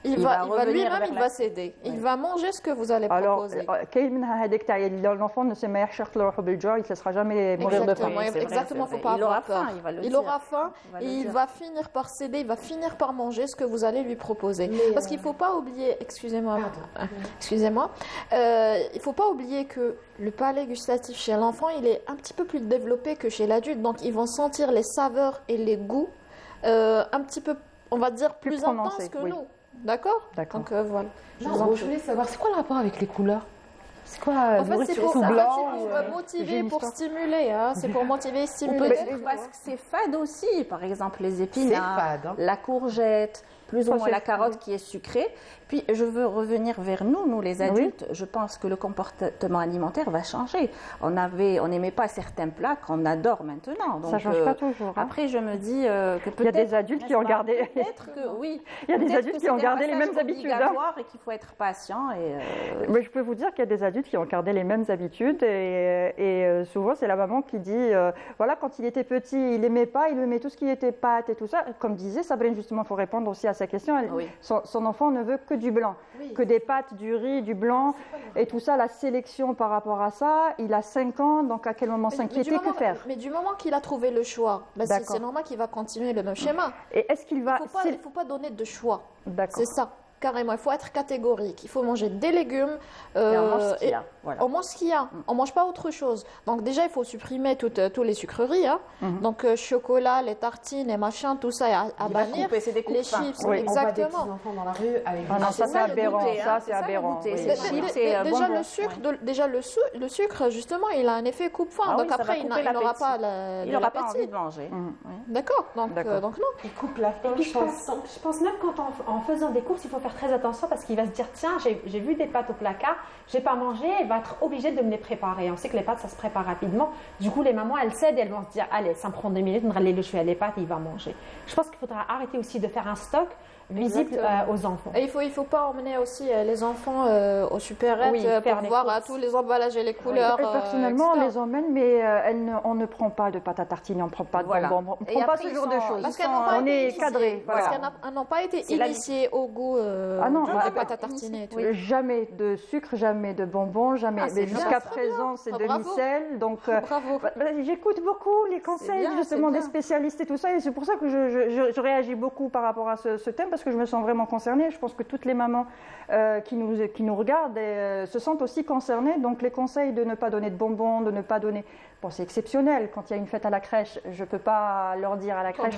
il va lui-même, il va céder. Il va manger ce que vous allez proposer. Alors, l'enfant ne se met il ne laissera jamais mourir de faim. Exactement, il ne faut pas avoir peur. Il aura faim et il va finir par céder, il va finir par manger ce que vous allez lui proposer. Parce qu'il ne faut pas oublier, excusez-moi, il ne faut pas oublier que le palais gustatif chez l'enfant, il est un petit peu plus développé que chez l'adulte. Donc, ils vont sentir les saveurs et les goûts un petit peu, on va dire, plus intenses que nous. D'accord. Donc voilà. Je voulais savoir, c'est quoi le rapport avec les couleurs? C'est quoi en fait, c'est pour motiver, pour stimuler. Hein. C'est pour motiver et stimuler. Parce que c'est fade aussi. Par exemple, les épinards, la courgette, plus ou moins la carotte qui est sucrée. Puis, je veux revenir vers nous les adultes. Je pense que le comportement alimentaire va changer. On n'aimait pas certains plats qu'on adore maintenant. Donc, ça ne change pas toujours. Hein. Après, je me dis que peut-être... Il y a des adultes qui ont gardé... Peut-être que oui. Il y a des adultes qui ont gardé les mêmes habitudes. Et qu'il faut être patient. Mais je peux vous dire qu'il y a des adultes qui ont gardé les mêmes habitudes. Et souvent, c'est la maman qui dit, voilà, quand il était petit, il n'aimait pas, il aimait tout ce qui était pâtes et tout ça. Comme disait Sabrine, justement, il faut répondre aussi à sa question. Son enfant ne veut que du blanc, que des pâtes, du riz, du blanc et tout ça, la sélection par rapport à ça. Il a 5 ans, donc à quel moment s'inquiéter, que faire? Mais du moment qu'il a trouvé le choix, c'est normal qu'il va continuer le même schéma. Et est-ce qu'il va... Il ne faut pas donner de choix. C'est ça. Carrément, il faut être catégorique. Il faut manger des légumes. Et on mange ce qu'il y a. On mange ce qu'il y a. On ne mange pas autre chose. Donc déjà, il faut supprimer tous les sucreries. Hein. Donc chocolat, les tartines, les machins, tout ça à bannir. Les chips, exactement. On voit des petits enfants dans la rue avec ça, c'est aberrant. Ça, c'est aberrant. Déjà, le sucre, justement, il a un effet coupe-faim. Donc après, il n'aura pas envie de manger. D'accord. Donc non. Il coupe la faim. Je pense même en faisant des courses, il faut faire très attention parce qu'il va se dire tiens, j'ai vu des pâtes au placard, j'ai pas mangé, il va être obligé de me les préparer. On sait que les pâtes ça se prépare rapidement. Du coup, les mamans elles cèdent et elles vont se dire allez, ça me prend 2 minutes, on va aller le jouer à les pâtes et il va manger. Je pense qu'il faudra arrêter aussi de faire un stock visible aux enfants. Et il faut pas emmener aussi les enfants aux supérettes pour voir tous les emballages et les couleurs. Personnellement, on les emmène, mais on ne prend pas de pâte à tartiner, on ne prend pas de bonbons, on ne prend pas ce genre de choses. Parce on est cadré. Parce qu'elles n'ont pas été initiées au goût des pâtes à tartiner. Jamais de sucre, jamais de bonbons, jamais. Jusqu'à présent, c'est demi-sel. Donc, j'écoute beaucoup les conseils justement des spécialistes et tout ça, et c'est pour ça que je réagis beaucoup par rapport à ce thème, parce que je me sens vraiment concernée. Je pense que toutes les mamans qui nous regardent se sentent aussi concernées. Donc les conseils de ne pas donner de bonbons, de ne pas donner... Bon, c'est exceptionnel. Quand il y a une fête à la crèche, je ne peux pas leur dire à la crèche...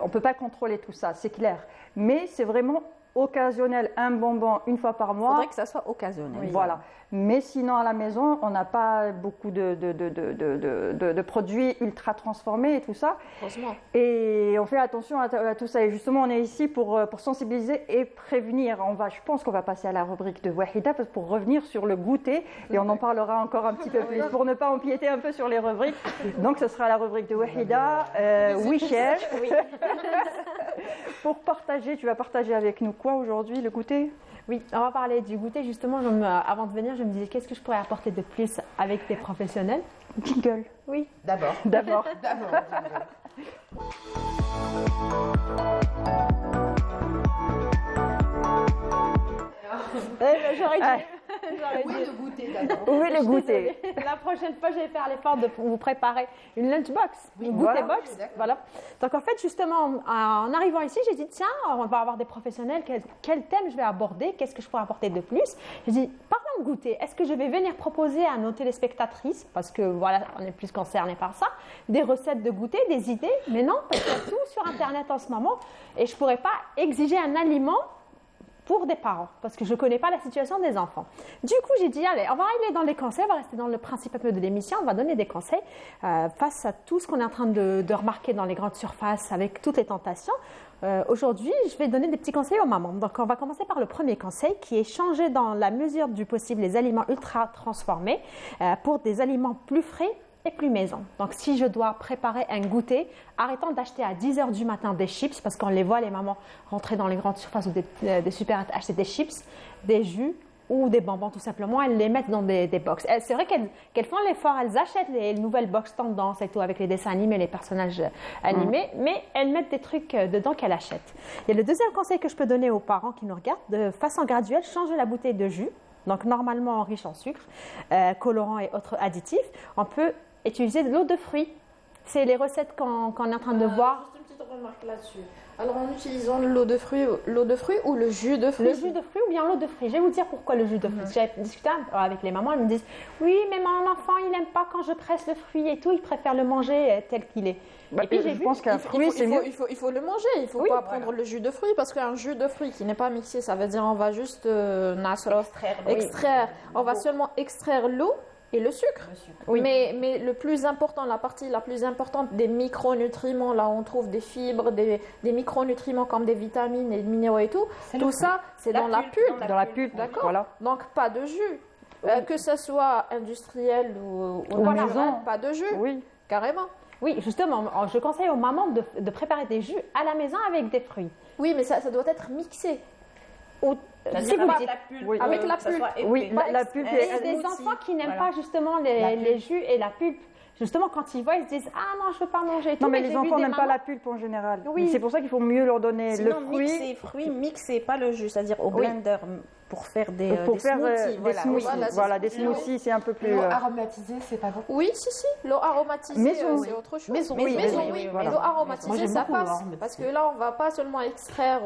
On ne peut pas contrôler tout ça, c'est clair. Mais c'est vraiment occasionnel, un bonbon une fois par mois. Il faudrait que ça soit occasionnel. Voilà. Mais sinon, à la maison, on n'a pas beaucoup de produits ultra transformés et tout ça. Heureusement. Et on fait attention à tout ça. Et justement, on est ici pour sensibiliser et prévenir. Je pense qu'on va passer à la rubrique de Wahida pour revenir sur le goûter. Et on en parlera encore un petit peu plus pour ne pas empiéter un peu sur les rubriques. Donc, ce sera la rubrique de Wahida. Oui, chef. Pour partager, tu vas partager avec nous quoi aujourd'hui, le goûter? Oui, on va parler du goûter. Justement, avant de venir, je me disais qu'est-ce que je pourrais apporter de plus avec des professionnels? Jingle. Oui. D'abord. J'aurais dit. Le goûter d'abord. Oui, le goûter. La prochaine fois, je vais faire l'effort de vous préparer une lunchbox, une goûter box. Voilà. Donc en fait, justement, en arrivant ici, j'ai dit tiens, on va avoir des professionnels. Quel thème je vais aborder? Qu'est-ce que je pourrais apporter de plus? J'ai dit parlons de goûter. Est-ce que je vais venir proposer à nos téléspectatrices, parce que voilà, on est plus concernés par ça, des recettes de goûter, des idées? Mais non, parce qu'il y a tout sur Internet en ce moment, et je pourrais pas exiger un aliment pour des parents, parce que je ne connais pas la situation des enfants. Du coup, j'ai dit, allez, on va aller dans les conseils, on va rester dans le principe un peu de l'émission, on va donner des conseils face à tout ce qu'on est en train de remarquer dans les grandes surfaces avec toutes les tentations. Aujourd'hui, je vais donner des petits conseils aux mamans. Donc, on va commencer par le premier conseil qui est changer dans la mesure du possible les aliments ultra transformés pour des aliments plus frais et plus maison. Donc, si je dois préparer un goûter, arrêtons d'acheter à 10h du matin des chips parce qu'on les voit, les mamans, rentrer dans les grandes surfaces ou des supérettes, acheter des chips, des jus ou des bonbons tout simplement. Elles les mettent dans des box. C'est vrai qu'elles font l'effort, elles achètent les nouvelles box tendance et tout avec les dessins animés, les personnages animés, mais elles mettent des trucs dedans qu'elles achètent. Et le deuxième conseil que je peux donner aux parents qui nous regardent, de façon graduelle, changer la bouteille de jus. Donc, normalement riche en sucre, colorants et autres additifs. On peut utiliser de l'eau de fruits. C'est les recettes qu'on est en train de voir. Juste une petite remarque là-dessus. Alors, en utilisant l'eau de fruits ou le jus de fruits? Le jus de fruits ou bien l'eau de fruits. Je vais vous dire pourquoi le jus de fruits. J'ai discuté avec les mamans, elles me disent « Oui, mais mon enfant, il n'aime pas quand je presse le fruit et tout, il préfère le manger tel qu'il est. » Et puis, je pense qu'un fruit, c'est mieux. Il faut le manger, il ne faut pas prendre le jus de fruits parce qu'un jus de fruits qui n'est pas mixé, ça veut dire on va juste extraire. On va seulement extraire l'eau et le sucre. Oui. Mais le plus important, la partie la plus importante des micronutriments, là où on trouve des fibres, des micronutriments comme des vitamines et des minéraux et tout ça, c'est dans la pulpe. Dans la pulpe, d'accord. Voilà. Donc, pas de jus. Que ce soit industriel ou maison, pas de jus. Oui. Carrément. Oui, justement, je conseille aux mamans de préparer des jus à la maison avec des fruits. Oui, mais ça doit être mixé. Si vous dites, avec la pulpe. Oui, la pulpe. Il y a des enfants qui n'aiment pas justement les jus et la pulpe. Justement, quand ils voient, ils se disent « Ah non, je ne veux pas manger. » Non, mais les enfants n'aiment pas la pulpe en général. Oui. C'est pour ça qu'il faut mieux leur donner le fruit. Mixer, pas le jus, c'est-à-dire au blender pour faire des smoothies. Des smoothies, c'est un peu plus... L'eau aromatisée, c'est pas bon? Oui, si. L'eau aromatisée, c'est autre chose. Maison. L'eau aromatisée, ça passe. Parce que là, on ne va pas seulement extraire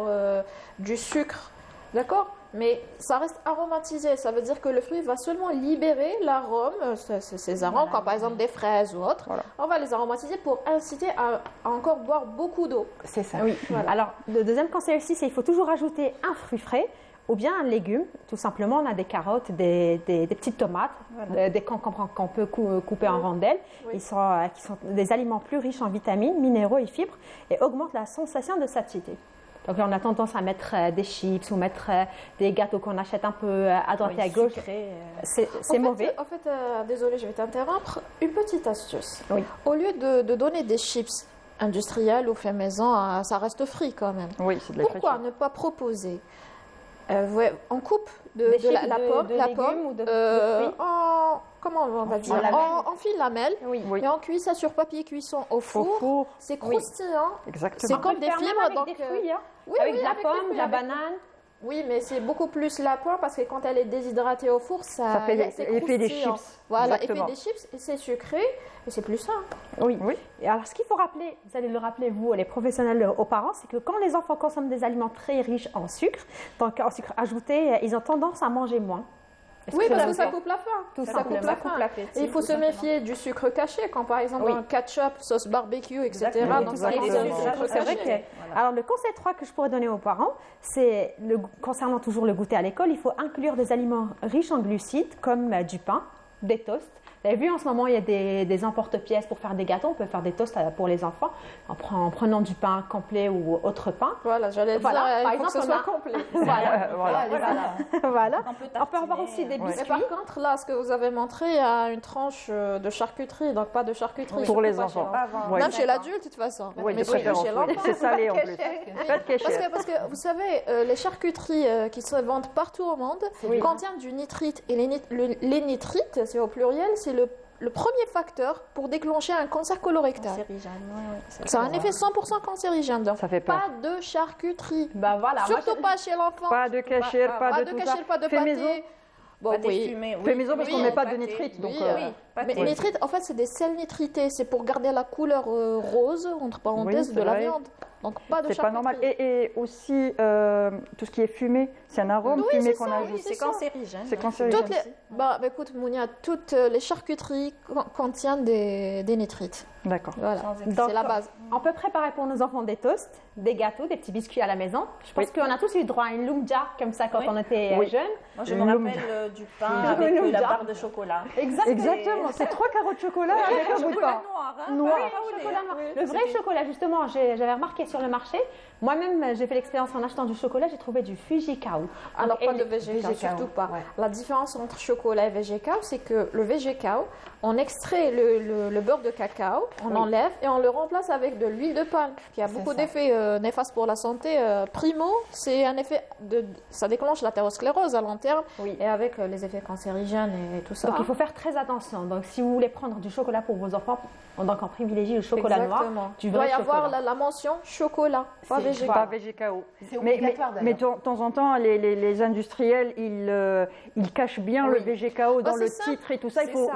du sucre, d'accord? Mais ça reste aromatisé, ça veut dire que le fruit va seulement libérer l'arôme, ces arômes, comme par exemple des fraises ou autres. Voilà. On va les aromatiser pour inciter à encore boire beaucoup d'eau. C'est ça. Oui. Voilà. Alors, le deuxième conseil aussi, c'est qu'il faut toujours ajouter un fruit frais ou bien un légume. Tout simplement, on a des carottes, des petites tomates, des concombres qu'on peut couper en rondelles, qui sont des aliments plus riches en vitamines, minéraux et fibres et augmentent la sensation de satiété. Donc là, on a tendance à mettre des chips ou mettre des gâteaux qu'on achète un peu à droite et à gauche. C'est mauvais. En fait, désolée, je vais t'interrompre. Une petite astuce. Oui. Au lieu de donner des chips industriels ou faits maison, ça reste frit quand même. Oui, c'est de la Pourquoi ne pas proposer on coupe la pomme ou de fruits. Comment on va dire en filamelles et on cuit ça sur papier cuisson au four. C'est croustillant. Exactement. C'est comme des fibres. Avec des fruits, avec de la pomme, de la banane. Oui, mais c'est beaucoup plus la pomme parce que quand elle est déshydratée au four, ça fait l'effet des chips. Voilà, l'effet des chips, et c'est sucré et c'est plus sain. Oui. Et alors, ce qu'il faut rappeler, vous allez le rappeler, vous, les professionnels, aux parents, c'est que quand les enfants consomment des aliments très riches en sucre, donc en sucre ajouté, ils ont tendance à manger moins. Oui, parce que ça coupe la faim. Ça coupe la faim. Et il faut se méfier du sucre caché, quand par exemple un ketchup, sauce barbecue, etc. Donc ça contient du sucre caché. Alors le conseil 3 que je pourrais donner aux parents, c'est concernant toujours le goûter à l'école, il faut inclure des aliments riches en glucides comme du pain, des toasts. Vous avez vu, en ce moment, il y a des emporte-pièces pour faire des gâteaux. On peut faire des toasts pour les enfants en prenant du pain complet ou autre pain. Voilà, j'allais dire, par exemple, que ce soit complet. Voilà. On peut avoir aussi des biscuits. Mais par contre, là, ce que vous avez montré, il y a une tranche de charcuterie, donc pas de charcuterie. Pour les enfants. Même chez l'adulte, de toute façon. Oui, mais chez l'enfant. C'est salé en plus. Parce que, vous savez, les charcuteries qui se vendent partout au monde contiennent du nitrite. Et les nitrites, c'est au pluriel, c'est le premier facteur pour déclencher un cancer colorectal. Ça a un effet 100% cancérigène. Donc, ça fait peur. pas de charcuterie. Voilà. Surtout pas chez l'enfant. Pas de cachir, pas de tout ça. Pas de fait pâté. Maison. Bon, Fait maison parce qu'on ne met pas de nitrite. Donc, mais nitrite, en fait, c'est des sels nitrités. C'est pour garder la couleur rose, entre parenthèses, de la viande. Donc pas de charcuterie. C'est pas normal. Et aussi, tout ce qui est fumé, c'est un arôme fumé qu'on ajoute. Oui, c'est cancérigène. C'est cancérigène. Écoute, Mounia, toutes les charcuteries contiennent des nitrites. D'accord. Voilà, c'est la base. On peut préparer pour nos enfants des toasts, des gâteaux, des petits biscuits à la maison. Je pense qu'on a tous eu droit à une lumja comme ça quand on était jeunes. Moi, je me rappelle du pain avec la barre de chocolat. Exactement. C'est 3 carreaux de chocolat avec un bout de pain. Noir. Le vrai chocolat, justement, j'avais remarqué sur le marché. Moi-même, j'ai fait l'expérience en achetant du chocolat, j'ai trouvé du Fujikao. Alors, pas de VGKO, surtout pas. Ouais. La différence entre chocolat et VGKO, c'est que le VGKO, on extrait le beurre de cacao, on enlève et on le remplace avec de l'huile de palme, qui a beaucoup d'effets néfastes pour la santé. Primo, c'est un effet ça déclenche l'athérosclérose à long terme, et avec les effets cancérigènes et tout ça. Donc, il faut faire très attention. Donc, si vous voulez prendre du chocolat pour vos enfants, donc on privilégie le chocolat noir. Il doit y avoir la mention chocolat, pas VGKO. Pas VGKO. C'est obligatoire mais de temps en temps, les industriels, ils cachent bien le VGKO dans le titre et tout ça. Il faut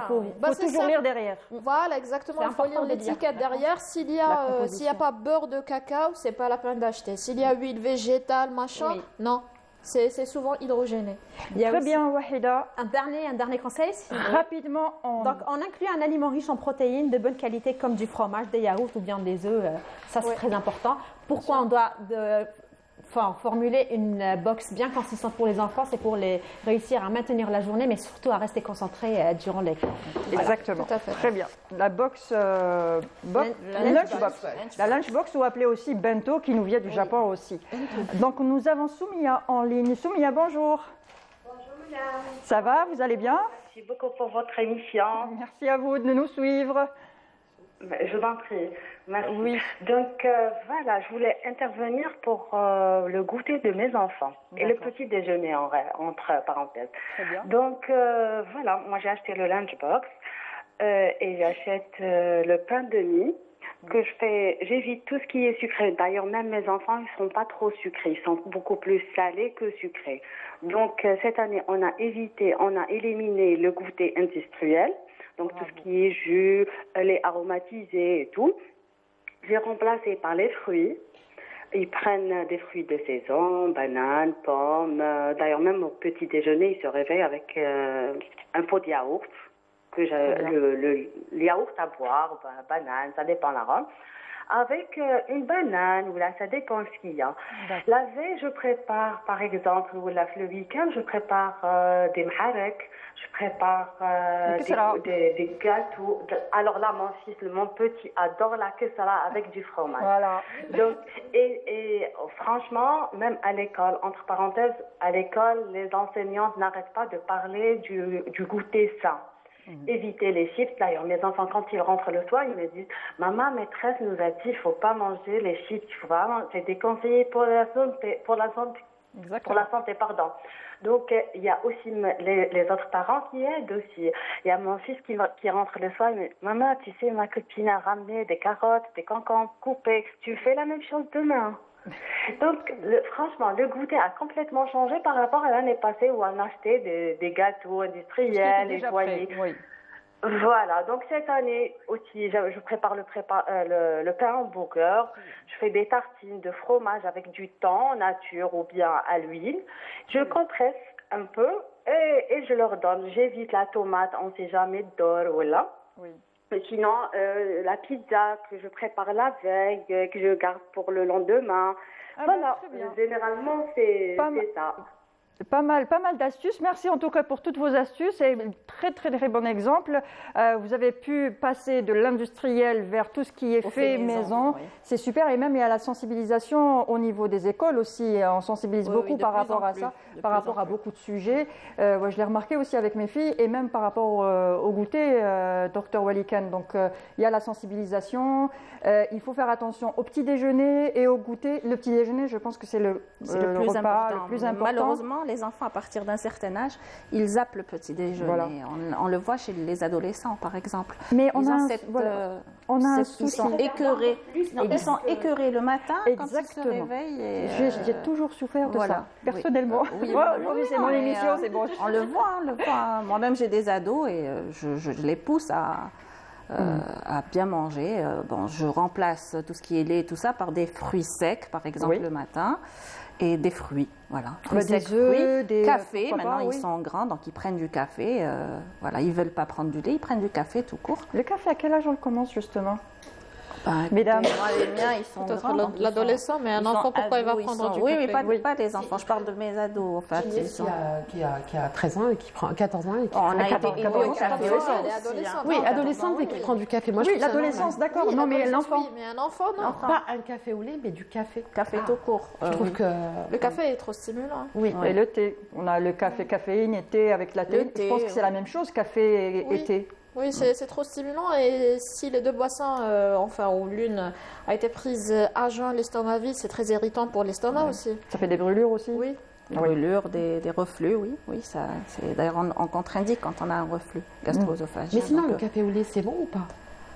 toujours lire derrière. Voilà, exactement. Il faut lire l'étiquette derrière. S'il n'y a pas beurre de cacao, c'est pas la peine d'acheter. S'il y a huile végétale, machin, non. C'est souvent hydrogéné. Très bien, Wahida. Un dernier conseil. Rapidement. Donc, on inclut un aliment riche en protéines de bonne qualité comme du fromage, des yaourts ou bien des œufs. Ça, c'est très important. Pourquoi on doit formuler une box bien consistante pour les enfants? C'est pour les réussir à maintenir la journée, mais surtout à rester concentrés durant l'école. Exactement. Tout à fait. Très bien. La box, lunchbox. La lunchbox, ou appelée aussi bento, qui nous vient du Japon aussi. Donc, nous avons Soumia en ligne. Soumia, bonjour. Bonjour, madame. Ça va? Vous allez bien? Merci beaucoup pour votre émission. Merci à vous de nous suivre. Je vous en prie. Merci. Oui. Donc, voilà, je voulais intervenir pour le goûter de mes enfants et le petit déjeuner entre parenthèses. Très bien. Donc, voilà, moi j'ai acheté le lunchbox et j'achète le pain de mie que j'évite tout ce qui est sucré. D'ailleurs, même mes enfants, ils ne sont pas trop sucrés. Ils sont beaucoup plus salés que sucrés. Donc, cette année, on a éliminé le goûter industriel. Donc, tout ce qui est jus, les aromatisés et tout. J'ai remplacé par les fruits. Ils prennent des fruits de saison, bananes, pommes. D'ailleurs, même au petit déjeuner, ils se réveillent avec un pot de yaourt. Le yaourt à boire, banane, ça dépend l'arôme. Avec une banane, ou là, ça dépend ce qu'il y a. La veille, je prépare, par exemple, ou là, le week-end, je prépare des mharek, je prépare des gâteaux. Alors là, mon petit adore la kessara avec du fromage. Voilà. Donc, et franchement, même à l'école, entre parenthèses, à l'école, les enseignantes n'arrêtent pas de parler du goûter sain. Éviter les chips. D'ailleurs, mes enfants, quand ils rentrent le soir, ils me disent « Maman, maîtresse nous a dit qu'il ne faut pas manger les chips, c'est déconseillé pour la santé, pardon. » Donc, il y a aussi les autres parents qui aident aussi. Il y a mon fils qui rentre le soir et me dit « Maman, tu sais, ma copine a ramené des carottes, des concombres coupés. Tu fais la même chose demain. » Donc, franchement, le goûter a complètement changé par rapport à l'année passée où on achetait des gâteaux industriels et foyers. Oui. Voilà, donc cette année aussi, je prépare le pain hamburger. Je fais des tartines de fromage avec du thon nature ou bien à l'huile. Je compresse un peu et je leur donne. J'évite la tomate, on ne sait jamais d'or ou là. Oui. Mais sinon, la pizza que je prépare la veille, que je garde pour le lendemain. Voilà, généralement, c'est ça. Pas mal d'astuces. Merci en tout cas pour toutes vos astuces. C'est un très, très, très bon exemple. Vous avez pu passer de l'industriel vers tout ce qui est fait maison. Oui. C'est super. Et même il y a la sensibilisation au niveau des écoles aussi. On sensibilise beaucoup par rapport à ça, par rapport à beaucoup de sujets. Je l'ai remarqué aussi avec mes filles et même par rapport au goûter, Dr Walikan. Donc il y a la sensibilisation. Il faut faire attention au petit déjeuner et au goûter. Le petit déjeuner, je pense que c'est le repas le plus important. Malheureusement, les enfants, à partir d'un certain âge, ils zappent le petit déjeuner. Voilà. On le voit chez les adolescents, par exemple. Mais ils sont écœurés. Ils sont écœurés le matin quand ils se réveillent. J'ai toujours souffert de ça, personnellement. Aujourd'hui, c'est mon émission, c'est bon. On le voit. Moi-même, j'ai des ados et je les pousse à bien manger. Je remplace tout ce qui est lait et tout ça par des fruits secs, par exemple, le matin, et des fruits. Voilà. Fruits secs, fruits, café. Maintenant, ils sont grands, donc ils prennent du café. Ils ne veulent pas prendre du lait, ils prennent du café tout court. Le café, à quel âge on le commence, justement? Mesdames, les miens, ils sont grands. L'adolescent, mais un enfant, pourquoi il va prendre du café? Oui, pas des enfants. Je parle de mes ados, en fait. Qui a 13 ans et qui prend 14 ans et qui prend du café. Oui, adolescente et qui prend du café. Moi, oui, l'adolescence, d'accord. Non, mais l'enfant. Oui, mais un enfant, non. Pas un café au lait, mais du café. Café tout court. Je trouve que le café est trop stimulant. Oui. Et le thé. On a le café, caféine et thé avec la thé. Je pense que c'est la même chose, café et thé. Oui, c'est trop stimulant et si les deux boissons, ou l'une a été prise à jeun, l'estomac vide, c'est très irritant pour l'estomac aussi. Ça fait des brûlures aussi? Oui. Des brûlures, des reflux, oui. C'est d'ailleurs on contre-indique quand on a un reflux gastro-œsophagien. Mais sinon, le café au lait, c'est bon ou pas?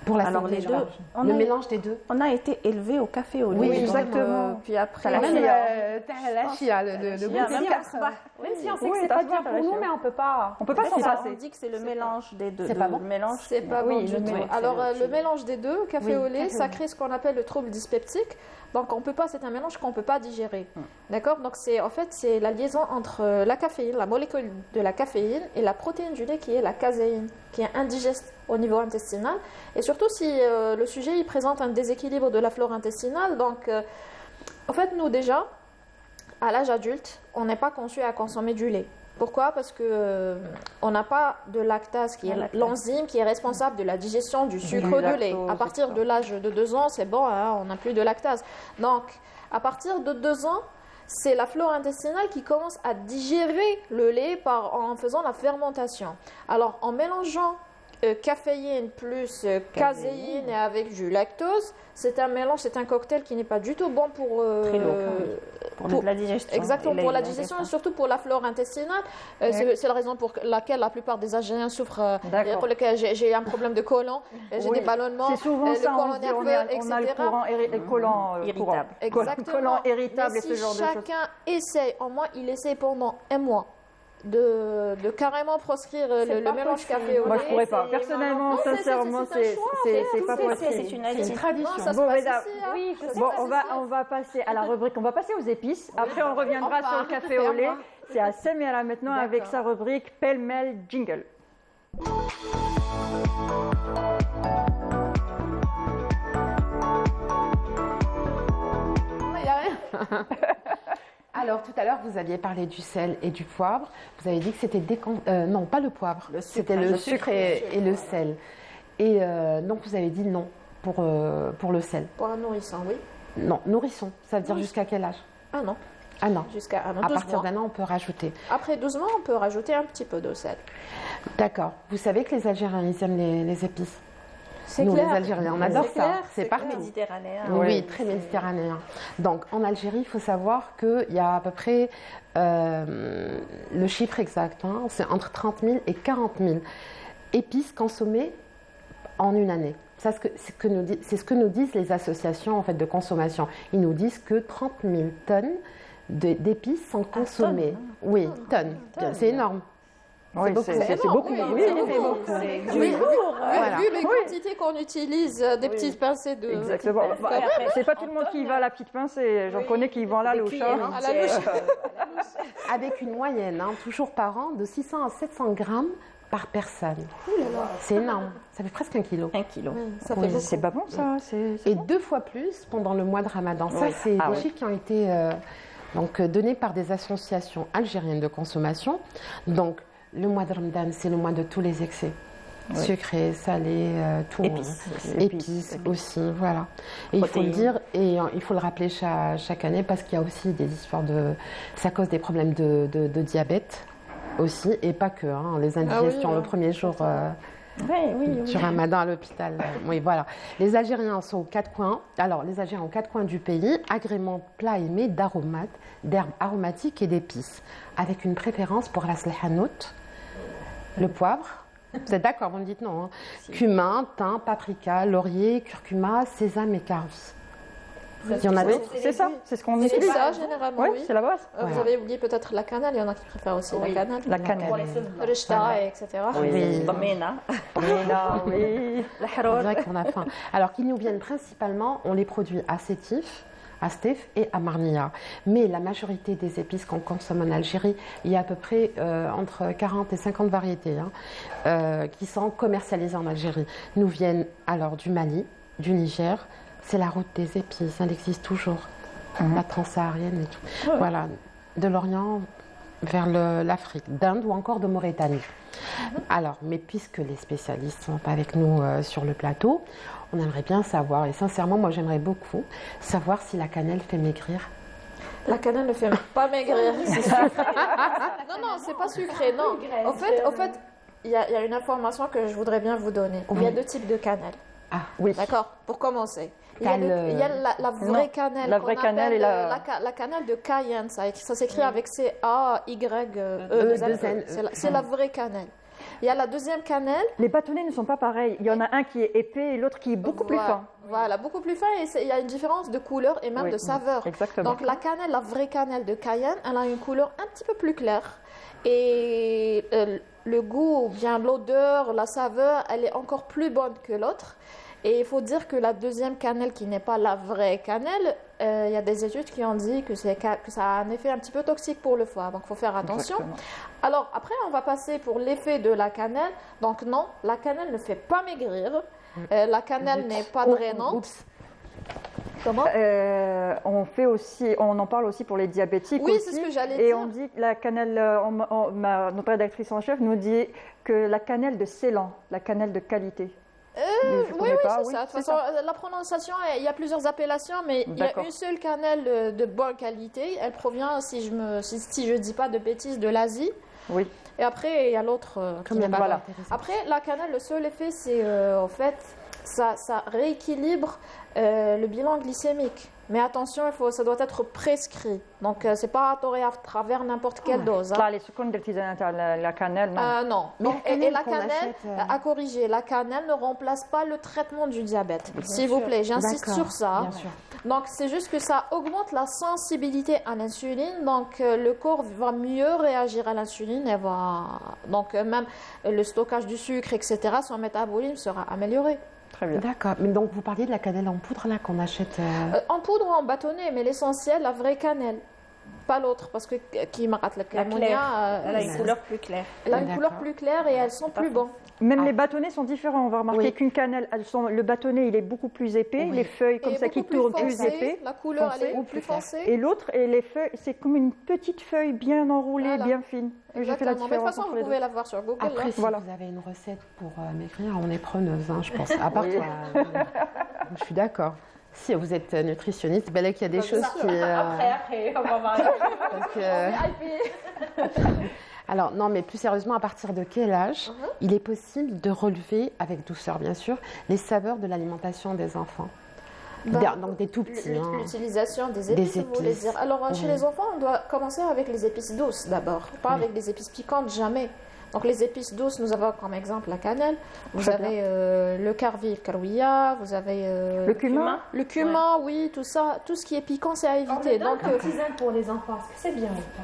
Pour la santé, les deux, le mélange des deux. On a été élevé au café au lait. Oui, exactement. Puis après, la chia, le goût. Même si on sait que c'est pas bien pour nous, mais on peut pas s'en passer. On dit que c'est le mélange des deux. C'est pas bon. C'est pas bon du tout. Alors le mélange des deux, café au lait, ça crée ce qu'on appelle le trouble dyspeptique. Donc on peut pas, c'est un mélange qu'on peut pas digérer. D'accord? Donc c'est la liaison entre la caféine, la molécule de la caféine et la protéine du lait qui est la caséine, qui est indigeste au niveau intestinal. Et surtout si le sujet il présente un déséquilibre de la flore intestinale. Donc en fait nous déjà à l'âge adulte, on n'est pas conçu à consommer du lait. Pourquoi? Parce que on n'a pas de lactase, qui est l'enzyme qui est responsable de la digestion du sucre de lait. À partir de l'âge de 2 ans, c'est bon, on n'a plus de lactase. Donc, à partir de 2 ans, c'est la flore intestinale qui commence à digérer le lait en faisant la fermentation. Alors, en mélangeant caféine plus caséine et avec du lactose, c'est un mélange, c'est un cocktail qui n'est pas du tout bon pour la digestion. Exactement, pour la digestion et surtout pour la flore intestinale. C'est la raison pour laquelle la plupart des Algériens souffrent, pour lesquels j'ai un problème de côlon, j'ai des ballonnements, c'est souvent ça, colon nerveux, etc. On a le colon irritable. Exactement. Colon irritable et ce genre de choses. Chacun essaye, au moins il essaye pendant un mois de carrément proscrire le mélange café au lait. Moi, je ne pourrais pas. Personnellement, sincèrement, c'est pas possible. C'est une tradition. Bon, on va passer à la rubrique. On va passer aux épices. Après, on reviendra sur le café au lait. C'est à Samira maintenant avec sa rubrique pêle-mêle jingle. Il n'y a rien. Alors, tout à l'heure, vous aviez parlé du sel et du poivre. Vous avez dit que c'était non, pas le poivre. C'était le sucre et le sel. Et donc, vous avez dit non pour le sel. Pour un nourrisson, oui. Non, nourrisson. Ça veut dire jusqu'à quel âge? Un an. Un an. Jusqu'à un an. À partir d'un an, on peut rajouter. Après 12 mois, on peut rajouter un petit peu de sel. D'accord. Vous savez que les Algériens, ils aiment les épices. Nous, clair. Les Algériens, on adore ça. C'est partout. Méditerranéen. Oui, très méditerranéen. Donc, en Algérie, il faut savoir qu'il y a à peu près, le chiffre exact, c'est entre 30 000 et 40 000 épices consommées en une année. C'est ce que nous disent les associations en fait, de consommation. Ils nous disent que 30 000 tonnes d'épices sont consommées. Oui, tonnes. C'est énorme. Oui, c'est beaucoup. Oui, c'est beaucoup. Vu les quantités qu'on utilise, des petites pincées de... Exactement. C'est pas tout le monde qui y va à la petite pincée. J'en connais qui y vont là, le chat. Avec une moyenne, toujours par an, de 600 à 700 grammes par personne. C'est énorme. Ça fait presque 1 kilo. 1 kilo. C'est pas bon, ça. Et 2 fois plus pendant le mois de Ramadan. Ça, c'est des chiffres qui ont été donnés par des associations algériennes de consommation. Donc, le mois de Ramadan, c'est le mois de tous les excès. Sucré, salé, tout. Épices aussi, voilà. Et il faut le dire, et il faut le rappeler chaque année, parce qu'il y a aussi des histoires ça cause des problèmes de diabète aussi, et pas que, les indigestions le premier jour sur Ramadan à l'hôpital. Oui, voilà. Les Algériens sont aux 4 coins. Alors, les Algériens aux 4 coins du pays agrémentent plats aimés d'herbes aromatiques et d'épices, avec une préférence pour la slahanout, le poivre. Vous êtes d'accord, vous me dites non. Cumin, thym, paprika, laurier, curcuma, sésame et carvi. Il y en a d'autres. C'est ça, c'est ce qu'on utilise. C'est ça, généralement, oui. C'est la base. Vous avez oublié peut-être la cannelle, il y en a qui préfèrent aussi la cannelle. La cannelle. Le rishta, etc. Oui. Tamina. Oui. C'est vrai qu'on a faim. Alors qu'ils nous viennent principalement, on les produit à Sétif, à Stef et à Marnia. Mais la majorité des épices qu'on consomme en Algérie, il y a à peu près entre 40 et 50 variétés qui sont commercialisées en Algérie. Nous viennent alors du Mali, du Niger. C'est la route des épices, elle existe toujours. La transsaharienne et tout. Voilà, de l'Orient vers l'Afrique, d'Inde ou encore de Mauritanie. Alors, mais puisque les spécialistes sont pas avec nous sur le plateau, on aimerait bien savoir, et sincèrement, moi j'aimerais beaucoup savoir si la cannelle fait maigrir. La cannelle ne fait pas maigrir, c'est sucré. Non, c'est pas sucré, non. En fait, il y a une information que je voudrais bien vous donner. Il y a deux types de cannelle. Ah, oui. D'accord, pour commencer. Il y a la vraie cannelle. La vraie cannelle et la cannelle de Cayenne. Ça s'écrit avec C-A-Y-E-2-N. C'est la vraie cannelle. Il y a la deuxième cannelle. Les bâtonnets ne sont pas pareils. Il y en a un qui est épais et l'autre qui est beaucoup plus fin. Voilà, beaucoup plus fin et il y a une différence de couleur et même de saveur. Exactement. Donc la cannelle, la vraie cannelle de Cayenne, elle a une couleur un petit peu plus claire. Et le goût, ou bien l'odeur, la saveur, elle est encore plus bonne que l'autre. Et il faut dire que la deuxième cannelle, qui n'est pas la vraie cannelle, il y a des études qui ont dit que ça a un effet un petit peu toxique pour le foie. Donc il faut faire attention. Exactement. Alors après, on va passer pour l'effet de la cannelle. Donc non, la cannelle ne fait pas maigrir. La cannelle n'est pas drainante. Comment on en parle aussi pour les diabétiques. Oui, aussi, c'est ce que j'allais dire. Et dire. on dit que la cannelle, notre rédactrice en chef nous dit que la cannelle de Ceylan, la cannelle de qualité. Oui, c'est ça. De toute façon, la prononciation, il y a plusieurs appellations, mais il y a une seule cannelle de bonne qualité. Elle provient, si je ne dis pas de bêtises, de l'Asie. Oui. Et après, il y a l'autre. Voilà. Après, la cannelle, le seul effet, c'est en fait, ça rééquilibre le bilan glycémique. Mais attention, ça doit être prescrit. Donc, ce n'est pas à travers n'importe quelle dose. Là, les secondes la cannelle, non. Non. Donc, et la cannelle, à corriger, la cannelle ne remplace pas le traitement du diabète. S'il vous plaît, j'insiste sur ça. Bien sûr. Donc, c'est juste que ça augmente la sensibilité à l'insuline. Donc, le corps va mieux réagir à l'insuline. Donc, même le stockage du sucre, etc., son métabolisme sera amélioré. Très bien. D'accord. Mais donc, vous parliez de la cannelle en poudre, là, qu'on achète en poudre ou en bâtonnet, mais l'essentiel, la vraie cannelle. Pas l'autre, parce que qui m'a raté la claire. Elle a une couleur plus claire. Elle a une couleur plus claire et elles sont plus bonnes. Même les bâtonnets sont différents. On va remarquer qu'une cannelle, le bâtonnet, il est beaucoup plus épais. Les feuilles, comme ça, qui tournent plus épais. La couleur, elle est beaucoup plus foncée. Et l'autre, les feuilles, c'est comme une petite feuille bien enroulée, bien fine. J'ai fait la différence. De toute façon, vous pouvez la voir sur Google. Après, si vous avez une recette pour maigrir, on est preneuse, je pense. À part toi. Je suis d'accord. Si vous êtes nutritionniste, ben là qu'il y a des choses qui... Après, on va voir. Alors, non, mais plus sérieusement, à partir de quel âge il est possible de relever, avec douceur bien sûr, les saveurs de l'alimentation des enfants? Donc des tout petits. L'utilisation des épices, vous voulez dire. Alors, chez les enfants, on doit commencer avec les épices douces d'abord, pas avec les épices piquantes, jamais. Donc les épices douces, nous avons comme exemple la cannelle, vous avez le karvi, le karouia, vous avez le cumin. Le cumin, oui, tout ça, tout ce qui est piquant, c'est à éviter. Donc tisane pour les enfants, est-ce que c'est bien ou pas?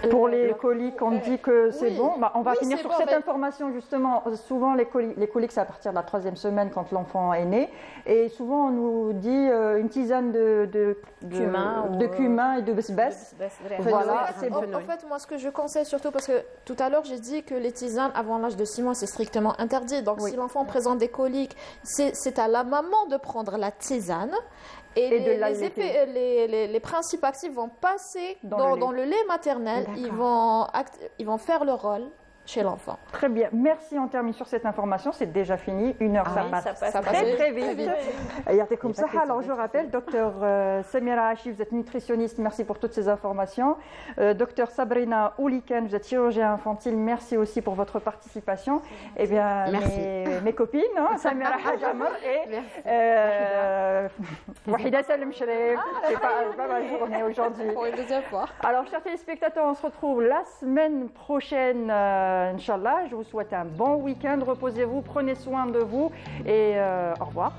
Pour les coliques, on dit que c'est bon. On va finir sur cette information justement. Souvent, les coliques, c'est à partir de la 3e semaine quand l'enfant est né. Et souvent, on nous dit une tisane de cumin et de besbès. Voilà, c'est bon. En fait, moi, ce que je conseille surtout, parce que tout à l'heure, j'ai dit que les tisanes avant l'âge de 6 mois, c'est strictement interdit. Donc, si l'enfant présente des coliques, c'est à la maman de prendre la tisane. Et les principes actifs vont passer dans le lait maternel. Ils vont faire le rôle chez l'enfant. Très bien. Merci, on termine sur cette information. C'est déjà fini. 1 heure, ça passe très vite. Alors, je rappelle, docteur Samira Hachi, vous êtes nutritionniste. Merci pour toutes ces informations. Docteur Sabrina Ouliken, vous êtes chirurgien infantile. Merci aussi pour votre participation. Eh bien, mes copines, Samira Hajamar et Wahida Salim-Shref. C'est pas ma journée aujourd'hui. Pour une deuxième fois. Alors, chers téléspectateurs, on se retrouve la semaine prochaine. Inch'Allah, je vous souhaite un bon week-end, reposez-vous, prenez soin de vous et au revoir.